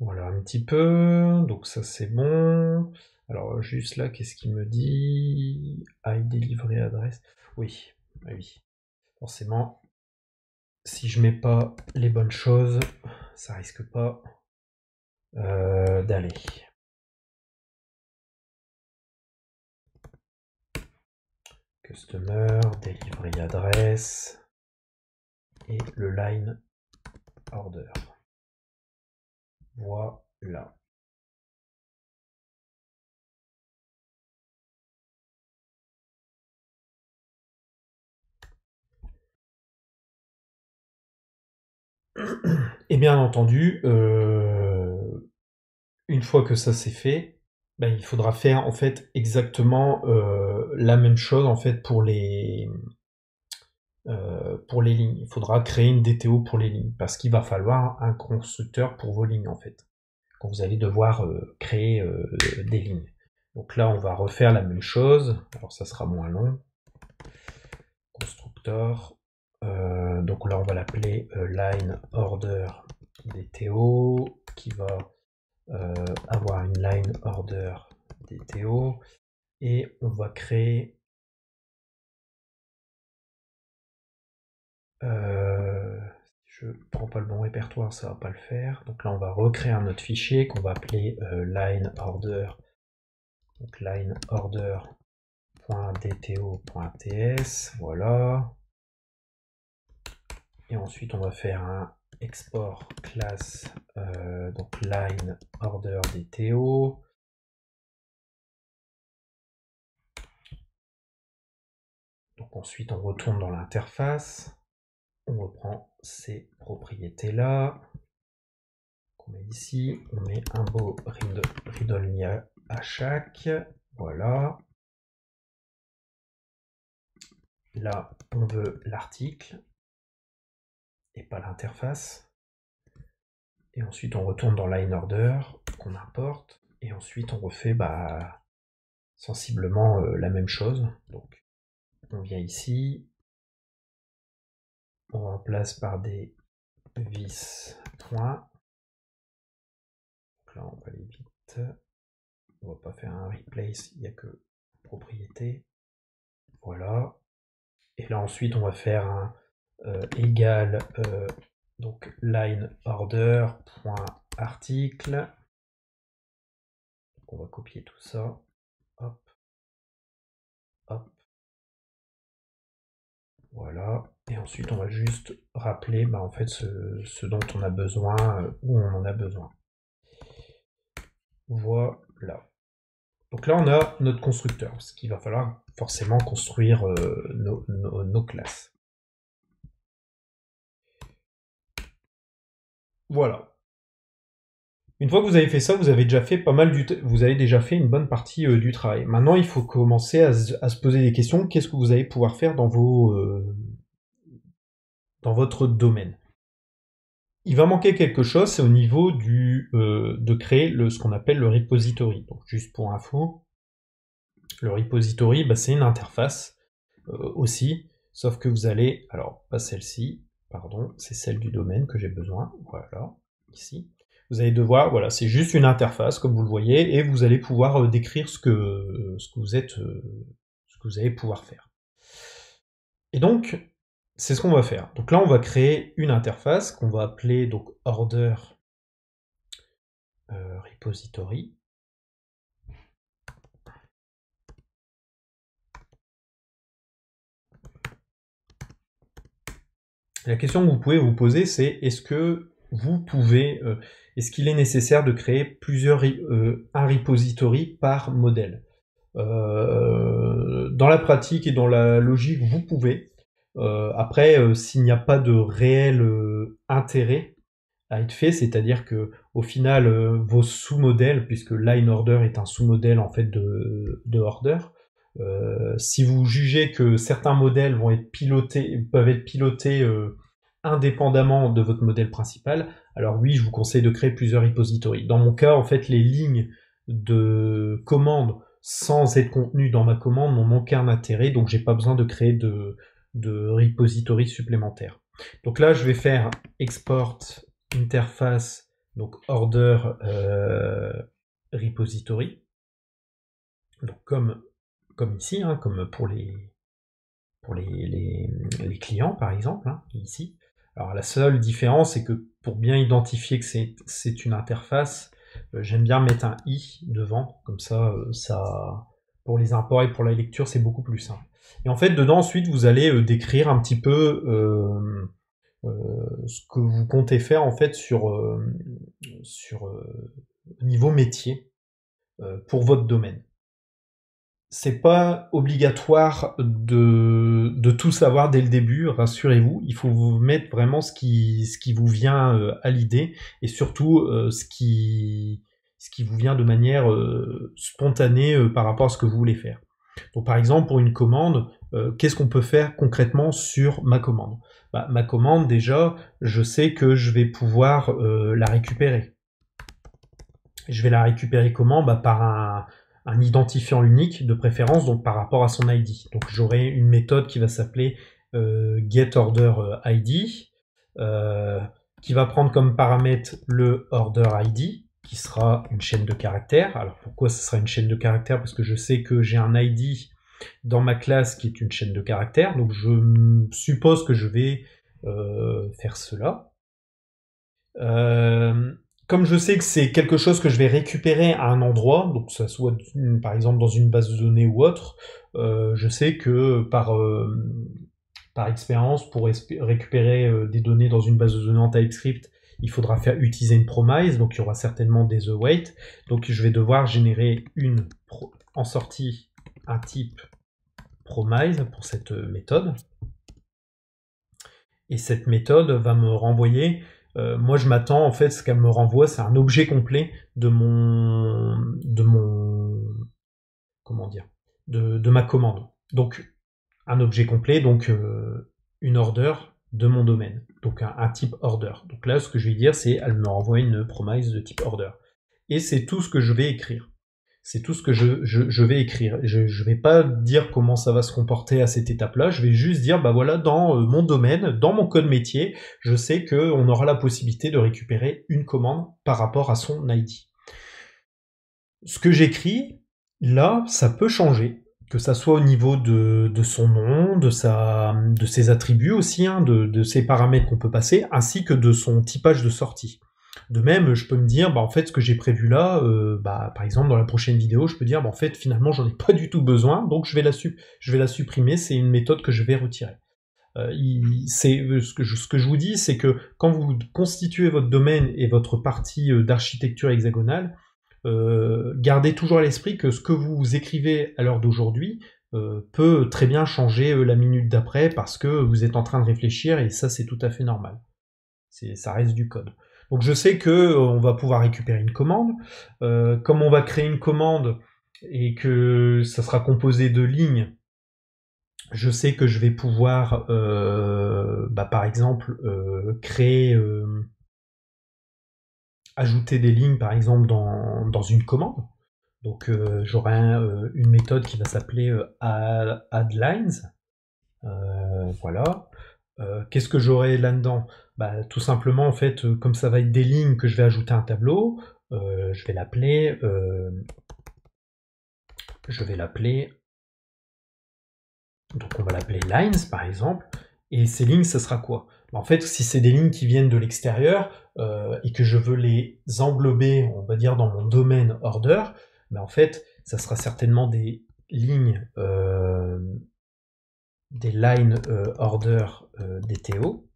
Voilà un petit peu. Donc ça c'est bon. Alors juste là, qu'est-ce qu'il me dit? Délivrer adresse. Oui, oui. Forcément, si je mets pas les bonnes choses, ça risque pas d'aller. Customer, delivery adresse et le line order. Voilà. Et bien entendu, une fois que ça c'est fait, il faudra faire en fait exactement la même chose en fait pour les lignes. Il faudra créer une DTO pour les lignes parce qu'il va falloir un constructeur pour vos lignes en fait. Quand vous allez devoir créer des lignes. Donc là on va refaire la même chose. Alors ça sera moins long. Constructeur. Donc là on va l'appeler line order DTO qui va avoir une line order DTO et on va créer je prends pas le bon répertoire, ça va pas le faire. Donc là on va recréer un autre fichier qu'on va appeler line order. Donc line order.dto.ts, voilà. Et ensuite on va faire un export class donc line order DTO. Donc ensuite on retourne dans l'interface, on reprend ces propriétés là, qu'on met ici, on met un beau read-only à chaque, voilà. Là on veut l'article et pas l'interface. Et ensuite on retourne dans line order qu'on importe et ensuite on refait sensiblement la même chose. Donc on vient ici, on remplace par des vis points. Donc là on va aller vite. On va pas faire un replace, il n'y a que propriété. Voilà. Et là ensuite on va faire un égal donc line order point article. On va copier tout ça. Hop. Hop. Voilà. Et ensuite on va juste rappeler en fait ce dont on a besoin, où on en a besoin. Voilà. Donc là on a notre constructeur, ce qu'il va falloir forcément construire nos classes. Voilà. Une fois que vous avez fait ça, vous avez déjà fait vous avez déjà fait une bonne partie du travail. Maintenant, il faut commencer à se poser des questions. Qu'est-ce que vous allez pouvoir faire dans votre domaine? Il va manquer quelque chose, c'est au niveau de créer ce qu'on appelle le repository. Donc, juste pour info, le repository, c'est une interface aussi, sauf que vous allez, alors pas celle-ci, pardon, c'est celle du domaine que j'ai besoin, voilà, ici. Vous allez devoir, voilà, c'est juste une interface, comme vous le voyez, et vous allez pouvoir décrire ce que vous allez pouvoir faire. Et donc, c'est ce qu'on va faire. Donc là, on va créer une interface qu'on va appeler donc order repository. La question que vous pouvez vous poser, c'est est-ce qu'il est nécessaire de créer un repository par modèle? Dans la pratique et dans la logique, vous pouvez. Après, s'il n'y a pas de réel intérêt à être fait, c'est-à-dire que au final, vos sous-modèles, puisque line order est un sous-modèle en fait de order, si vous jugez que certains modèles peuvent être pilotés indépendamment de votre modèle principal, alors oui, je vous conseille de créer plusieurs repositories. Dans mon cas, en fait, les lignes de commande sans être contenues dans ma commande n'ont aucun intérêt, donc j'ai pas besoin de créer de repository supplémentaires. Donc là, je vais faire export interface, donc order repository, donc comme ici, hein, comme pour les clients par exemple, hein, ici. Alors la seule différence, c'est que pour bien identifier que c'est une interface, j'aime bien mettre un i devant, comme ça, pour les imports et pour la lecture, c'est beaucoup plus simple. Et en fait, dedans, ensuite, vous allez décrire un petit peu ce que vous comptez faire en fait sur niveau métier pour votre domaine. C'est pas obligatoire de tout savoir dès le début, rassurez-vous. Il faut vous mettre vraiment ce qui vous vient à l'idée et surtout ce qui vous vient de manière spontanée par rapport à ce que vous voulez faire. Donc par exemple pour une commande, qu'est-ce qu'on peut faire concrètement sur ma commande? Ma commande déjà, je sais que je vais pouvoir la récupérer. Je vais la récupérer comment? Par un identifiant unique de préférence, donc par rapport à son ID. Donc j'aurai une méthode qui va s'appeler getOrderID, qui va prendre comme paramètre le order ID, qui sera une chaîne de caractères. Alors pourquoi ce sera une chaîne de caractères? Parce que je sais que j'ai un ID dans ma classe qui est une chaîne de caractères, donc je suppose que je vais faire cela. Comme je sais que c'est quelque chose que je vais récupérer à un endroit, donc que ça soit par exemple dans une base de données ou autre, je sais que par expérience, pour récupérer des données dans une base de données en TypeScript, il faudra utiliser une promise, donc il y aura certainement des await, donc je vais devoir générer en sortie un type promise pour cette méthode, et cette méthode va me renvoyer moi je m'attends en fait, ce qu'elle me renvoie, c'est un objet complet de ma commande. Donc un objet complet, donc une order de mon domaine, donc un type order. Donc là, ce que je vais dire, c'est elle me renvoie une promise de type order. Et c'est tout ce que je vais écrire. C'est tout ce que je vais écrire. Je vais pas dire comment ça va se comporter à cette étape-là, je vais juste dire, bah voilà, dans mon domaine, dans mon code métier, je sais qu'on aura la possibilité de récupérer une commande par rapport à son ID. Ce que j'écris, là, ça peut changer, que ça soit au niveau de son nom, de ses attributs aussi, hein, de ses paramètres qu'on peut passer, ainsi que de son typage de sortie. De même, je peux me dire, en fait, ce que j'ai prévu là, par exemple, dans la prochaine vidéo, je peux dire, en fait, finalement, j'en ai pas du tout besoin, donc je vais la supprimer, c'est une méthode que je vais retirer. Ce que je vous dis, c'est que quand vous constituez votre domaine et votre partie d'architecture hexagonale, gardez toujours à l'esprit que ce que vous écrivez à l'heure d'aujourd'hui peut très bien changer la minute d'après parce que vous êtes en train de réfléchir et ça, c'est tout à fait normal. Ça reste du code. Donc je sais que on va pouvoir récupérer une commande. Comme on va créer une commande et que ça sera composé de lignes, je sais que je vais pouvoir, par exemple, ajouter des lignes, par exemple, dans une commande. Donc j'aurai une méthode qui va s'appeler addLines. Voilà. Qu'est-ce que j'aurai là-dedans? Bah, tout simplement, en fait, comme ça va être des lignes que je vais ajouter à un tableau, je vais l'appeler, donc on va l'appeler lines par exemple, et ces lignes, ça sera quoi? En fait, si c'est des lignes qui viennent de l'extérieur et que je veux les englober, on va dire, dans mon domaine order, en fait, ça sera certainement des lignes, des line order DTO,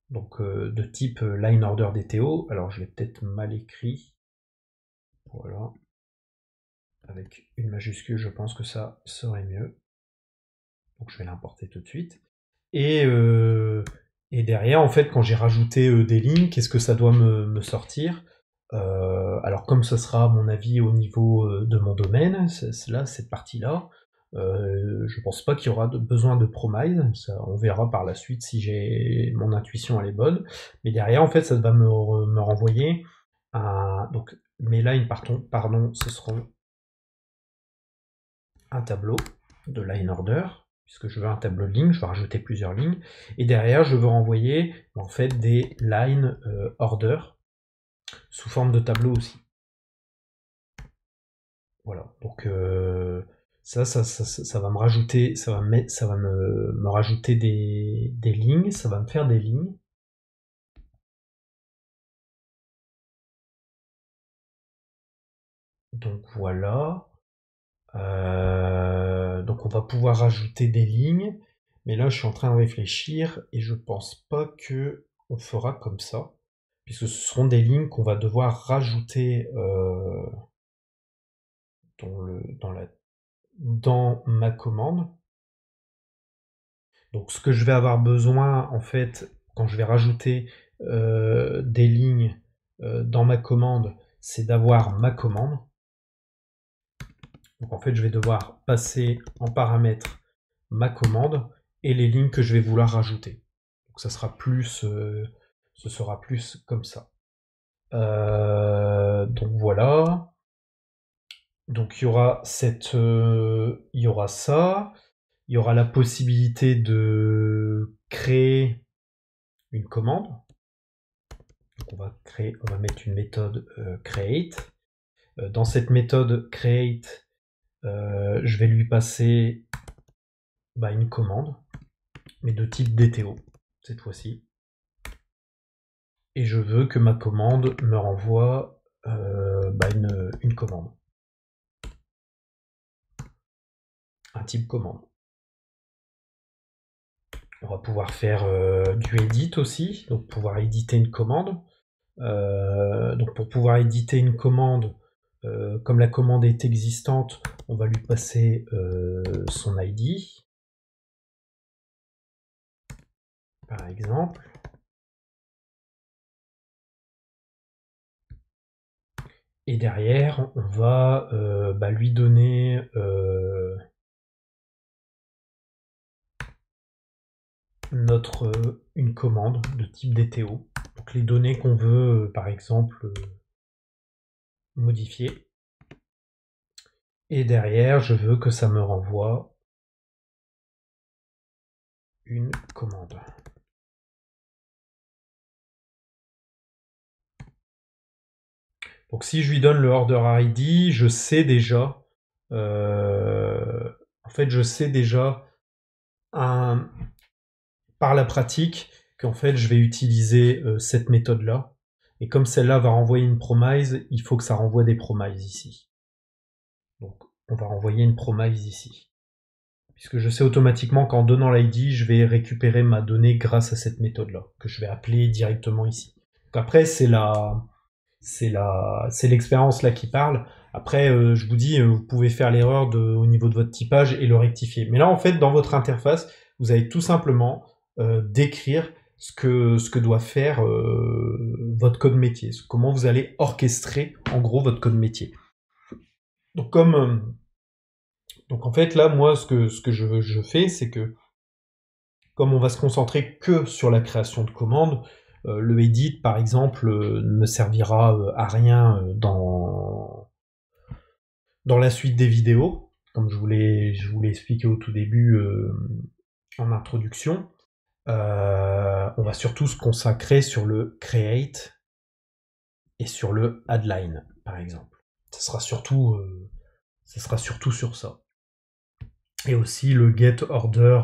donc de type line order DTO. Alors je l'ai peut-être mal écrit, voilà, avec une majuscule, je pense que ça serait mieux. Donc je vais l'importer tout de suite. Et derrière, en fait, quand j'ai rajouté des lignes, qu'est-ce que ça doit me sortir? Alors comme ce sera, à mon avis, au niveau de mon domaine, là, cette partie-là, je pense pas qu'il y aura besoin de promise. Ça, on verra par la suite si mon intuition elle est bonne. Mais derrière, en fait, ça va me renvoyer donc mes lines, pardon, ce seront un tableau de line order, puisque je veux un tableau de lignes, je vais rajouter plusieurs lignes, et derrière je veux renvoyer en fait des line order sous forme de tableau aussi. Voilà, donc ça va me rajouter, ça va me rajouter des lignes, ça va me faire des lignes. Donc voilà. Donc on va pouvoir rajouter des lignes, mais là je suis en train de réfléchir et je pense pas que on fera comme ça, puisque ce seront des lignes qu'on va devoir rajouter dans ma commande. Donc ce que je vais avoir besoin en fait quand je vais rajouter des lignes dans ma commande, c'est d'avoir ma commande. Donc en fait je vais devoir passer en paramètre ma commande et les lignes que je vais vouloir rajouter. Donc ça sera plus, ce sera plus comme ça. Donc voilà. Donc il y aura il y aura ça. Il y aura la possibilité de créer une commande. Donc on va mettre une méthode create. Dans cette méthode create, je vais lui passer une commande, mais de type DTO cette fois-ci. Et je veux que ma commande me renvoie une commande. Un type commande. On va pouvoir faire du edit aussi, donc pouvoir éditer une commande. Donc pour pouvoir éditer une commande, comme la commande est existante, on va lui passer son ID, par exemple. Et derrière, on va lui donner une commande de type DTO. Donc les données qu'on veut, par exemple, modifier. Et derrière, je veux que ça me renvoie une commande. Donc si je lui donne le order ID, je sais déjà, en fait, je sais déjà par la pratique qu'en fait, je vais utiliser cette méthode-là. Et comme celle-là va renvoyer une promise, il faut que ça renvoie des promises ici. Donc, on va renvoyer une promise ici. Puisque je sais automatiquement qu'en donnant l'ID, je vais récupérer ma donnée grâce à cette méthode-là, que je vais appeler directement ici. Donc après, c'est l'expérience là qui parle. Après, je vous dis, vous pouvez faire l'erreur au niveau de votre typage et le rectifier. Mais là, en fait, dans votre interface, vous allez tout simplement décrire ce que doit faire votre code métier, comment vous allez orchestrer en gros votre code métier. Donc donc en fait là, moi, ce que je fais, c'est que comme on va se concentrer que sur la création de commandes, le edit, par exemple, ne me servira à rien dans la suite des vidéos, comme je vous l'ai expliqué au tout début en introduction. On va surtout se consacrer sur le create et sur le addline, par exemple. Ce sera surtout sur ça. Et aussi le get order,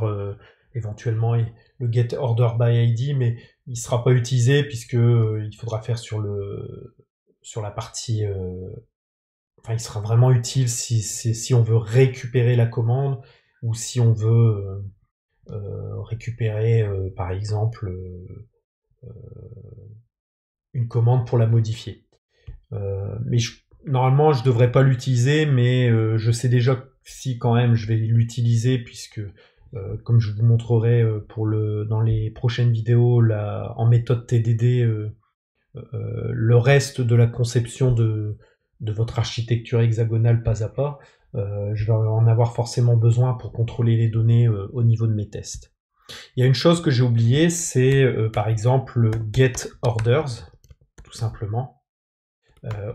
éventuellement, le get order by ID, mais il sera pas utilisé puisque il faudra faire sur la partie. Enfin, il sera vraiment utile si on veut récupérer la commande ou si on veut récupérer, par exemple, une commande pour la modifier. Mais normalement, je devrais pas l'utiliser, mais je sais déjà si quand même je vais l'utiliser puisque comme je vous montrerai dans les prochaines vidéos en méthode TDD, le reste de la conception de votre architecture hexagonale pas à pas, je vais en avoir forcément besoin pour contrôler les données au niveau de mes tests. Il y a une chose que j'ai oubliée, c'est par exemple le get orders, tout simplement,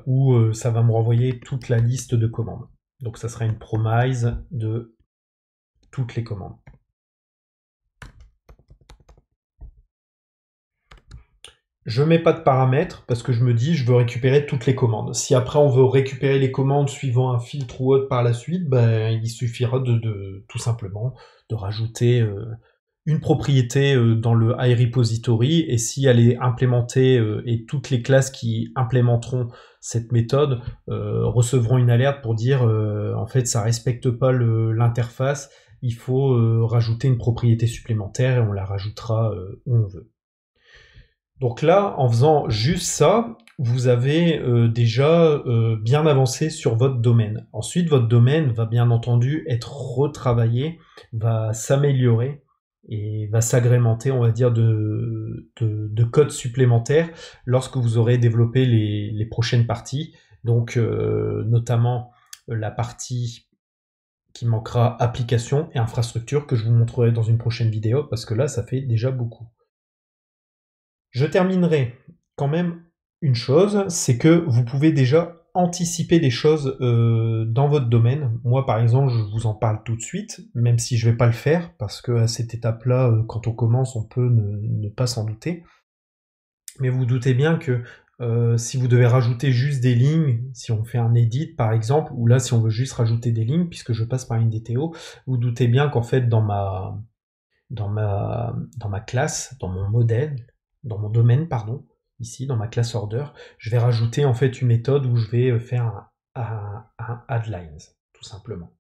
où ça va me renvoyer toute la liste de commandes. Donc ça sera une promise de toutes les commandes. Je mets pas de paramètres parce que je me dis je veux récupérer toutes les commandes. Si après on veut récupérer les commandes suivant un filtre ou autre par la suite, ben, il suffira de tout simplement de rajouter une propriété dans le iRepository et si elle est implémentée et toutes les classes qui implémenteront cette méthode recevront une alerte pour dire en fait ça respecte pas l'interface, il faut rajouter une propriété supplémentaire et on la rajoutera où on veut. Donc là, en faisant juste ça, vous avez déjà bien avancé sur votre domaine. Ensuite, votre domaine va bien entendu être retravaillé, va s'améliorer et va s'agrémenter, on va dire, de codes supplémentaires lorsque vous aurez développé les prochaines parties. Donc, notamment la partie qui manquera application et infrastructure que je vous montrerai dans une prochaine vidéo parce que là, ça fait déjà beaucoup. Je terminerai quand même une chose, c'est que vous pouvez déjà anticiper des choses dans votre domaine. Moi, par exemple, je vous en parle tout de suite, même si je vais pas le faire, parce que à cette étape-là, quand on commence, on peut ne pas s'en douter. Mais vous doutez bien que si vous devez rajouter juste des lignes, si on fait un edit par exemple, ou là si on veut juste rajouter des lignes, puisque je passe par une DTO, vous doutez bien qu'en fait dans ma classe, dans mon modèle, dans mon domaine, pardon, ici dans ma classe order, je vais rajouter en fait une méthode où je vais faire un addlines, tout simplement.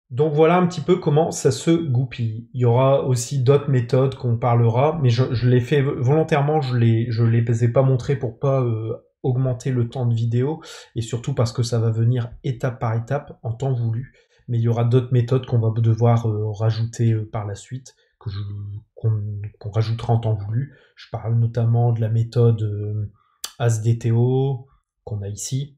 Donc voilà un petit peu comment ça se goupille. Il y aura aussi d'autres méthodes qu'on parlera, mais je l'ai fait volontairement, je les ai pas montrées pour pas augmenter le temps de vidéo, et surtout parce que ça va venir étape par étape en temps voulu. Mais il y aura d'autres méthodes qu'on va devoir rajouter par la suite, qu'on rajoutera en temps voulu. Je parle notamment de la méthode AsDTO qu'on a ici,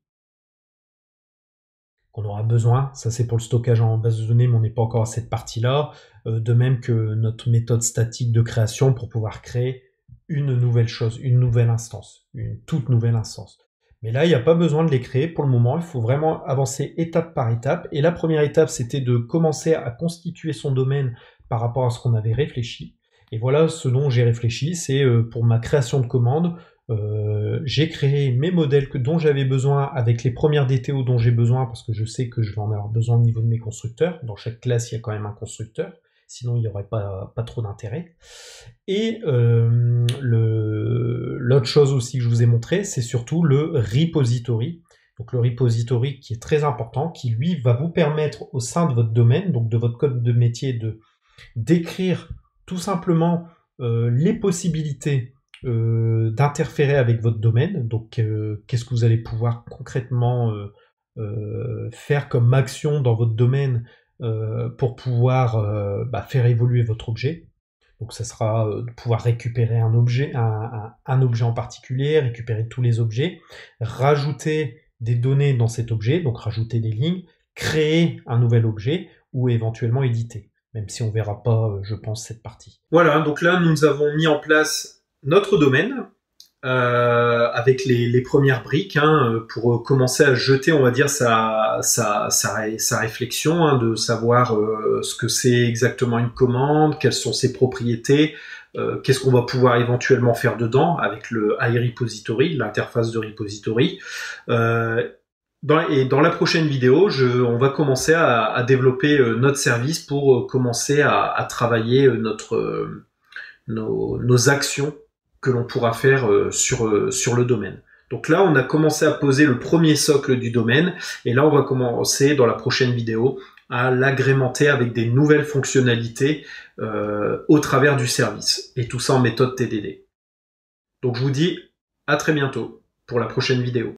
qu'on aura besoin. Ça, c'est pour le stockage en base de données, mais on n'est pas encore à cette partie-là. De même que notre méthode statique de création pour pouvoir créer une nouvelle chose, une nouvelle instance, une toute nouvelle instance. Mais là, il n'y a pas besoin de les créer pour le moment. Il faut vraiment avancer étape par étape. Et la première étape, c'était de commencer à constituer son domaine par rapport à ce qu'on avait réfléchi. Et voilà ce dont j'ai réfléchi, c'est pour ma création de commande, j'ai créé mes modèles dont j'avais besoin avec les premières DTO dont j'ai besoin parce que je sais que je vais en avoir besoin au niveau de mes constructeurs. Dans chaque classe, il y a quand même un constructeur, sinon il n'y aurait pas trop d'intérêt. Et l'autre chose aussi que je vous ai montré, c'est surtout le repository. Donc le repository qui est très important, qui lui va vous permettre au sein de votre domaine, donc de votre code de métier, d'écrire tout simplement les possibilités d'interférer avec votre domaine. Donc qu'est-ce que vous allez pouvoir concrètement faire comme action dans votre domaine pour pouvoir faire évoluer votre objet. Donc ça sera de pouvoir récupérer un objet, un objet en particulier, récupérer tous les objets, rajouter des données dans cet objet, donc rajouter des lignes, créer un nouvel objet ou éventuellement éditer, même si on verra pas, je pense, cette partie. Voilà, donc là nous avons mis en place notre domaine. avec les premières briques, hein, pour commencer à jeter, on va dire, sa réflexion, hein, de savoir ce que c'est exactement une commande, quelles sont ses propriétés, qu'est-ce qu'on va pouvoir éventuellement faire dedans avec le iRepository, l'interface de repository. Dans la prochaine vidéo, on va commencer à développer notre service pour commencer à travailler nos actions que l'on pourra faire sur le domaine. Donc là, on a commencé à poser le premier socle du domaine, et là, on va commencer dans la prochaine vidéo à l'agrémenter avec des nouvelles fonctionnalités au travers du service, et tout ça en méthode TDD. Donc je vous dis à très bientôt pour la prochaine vidéo.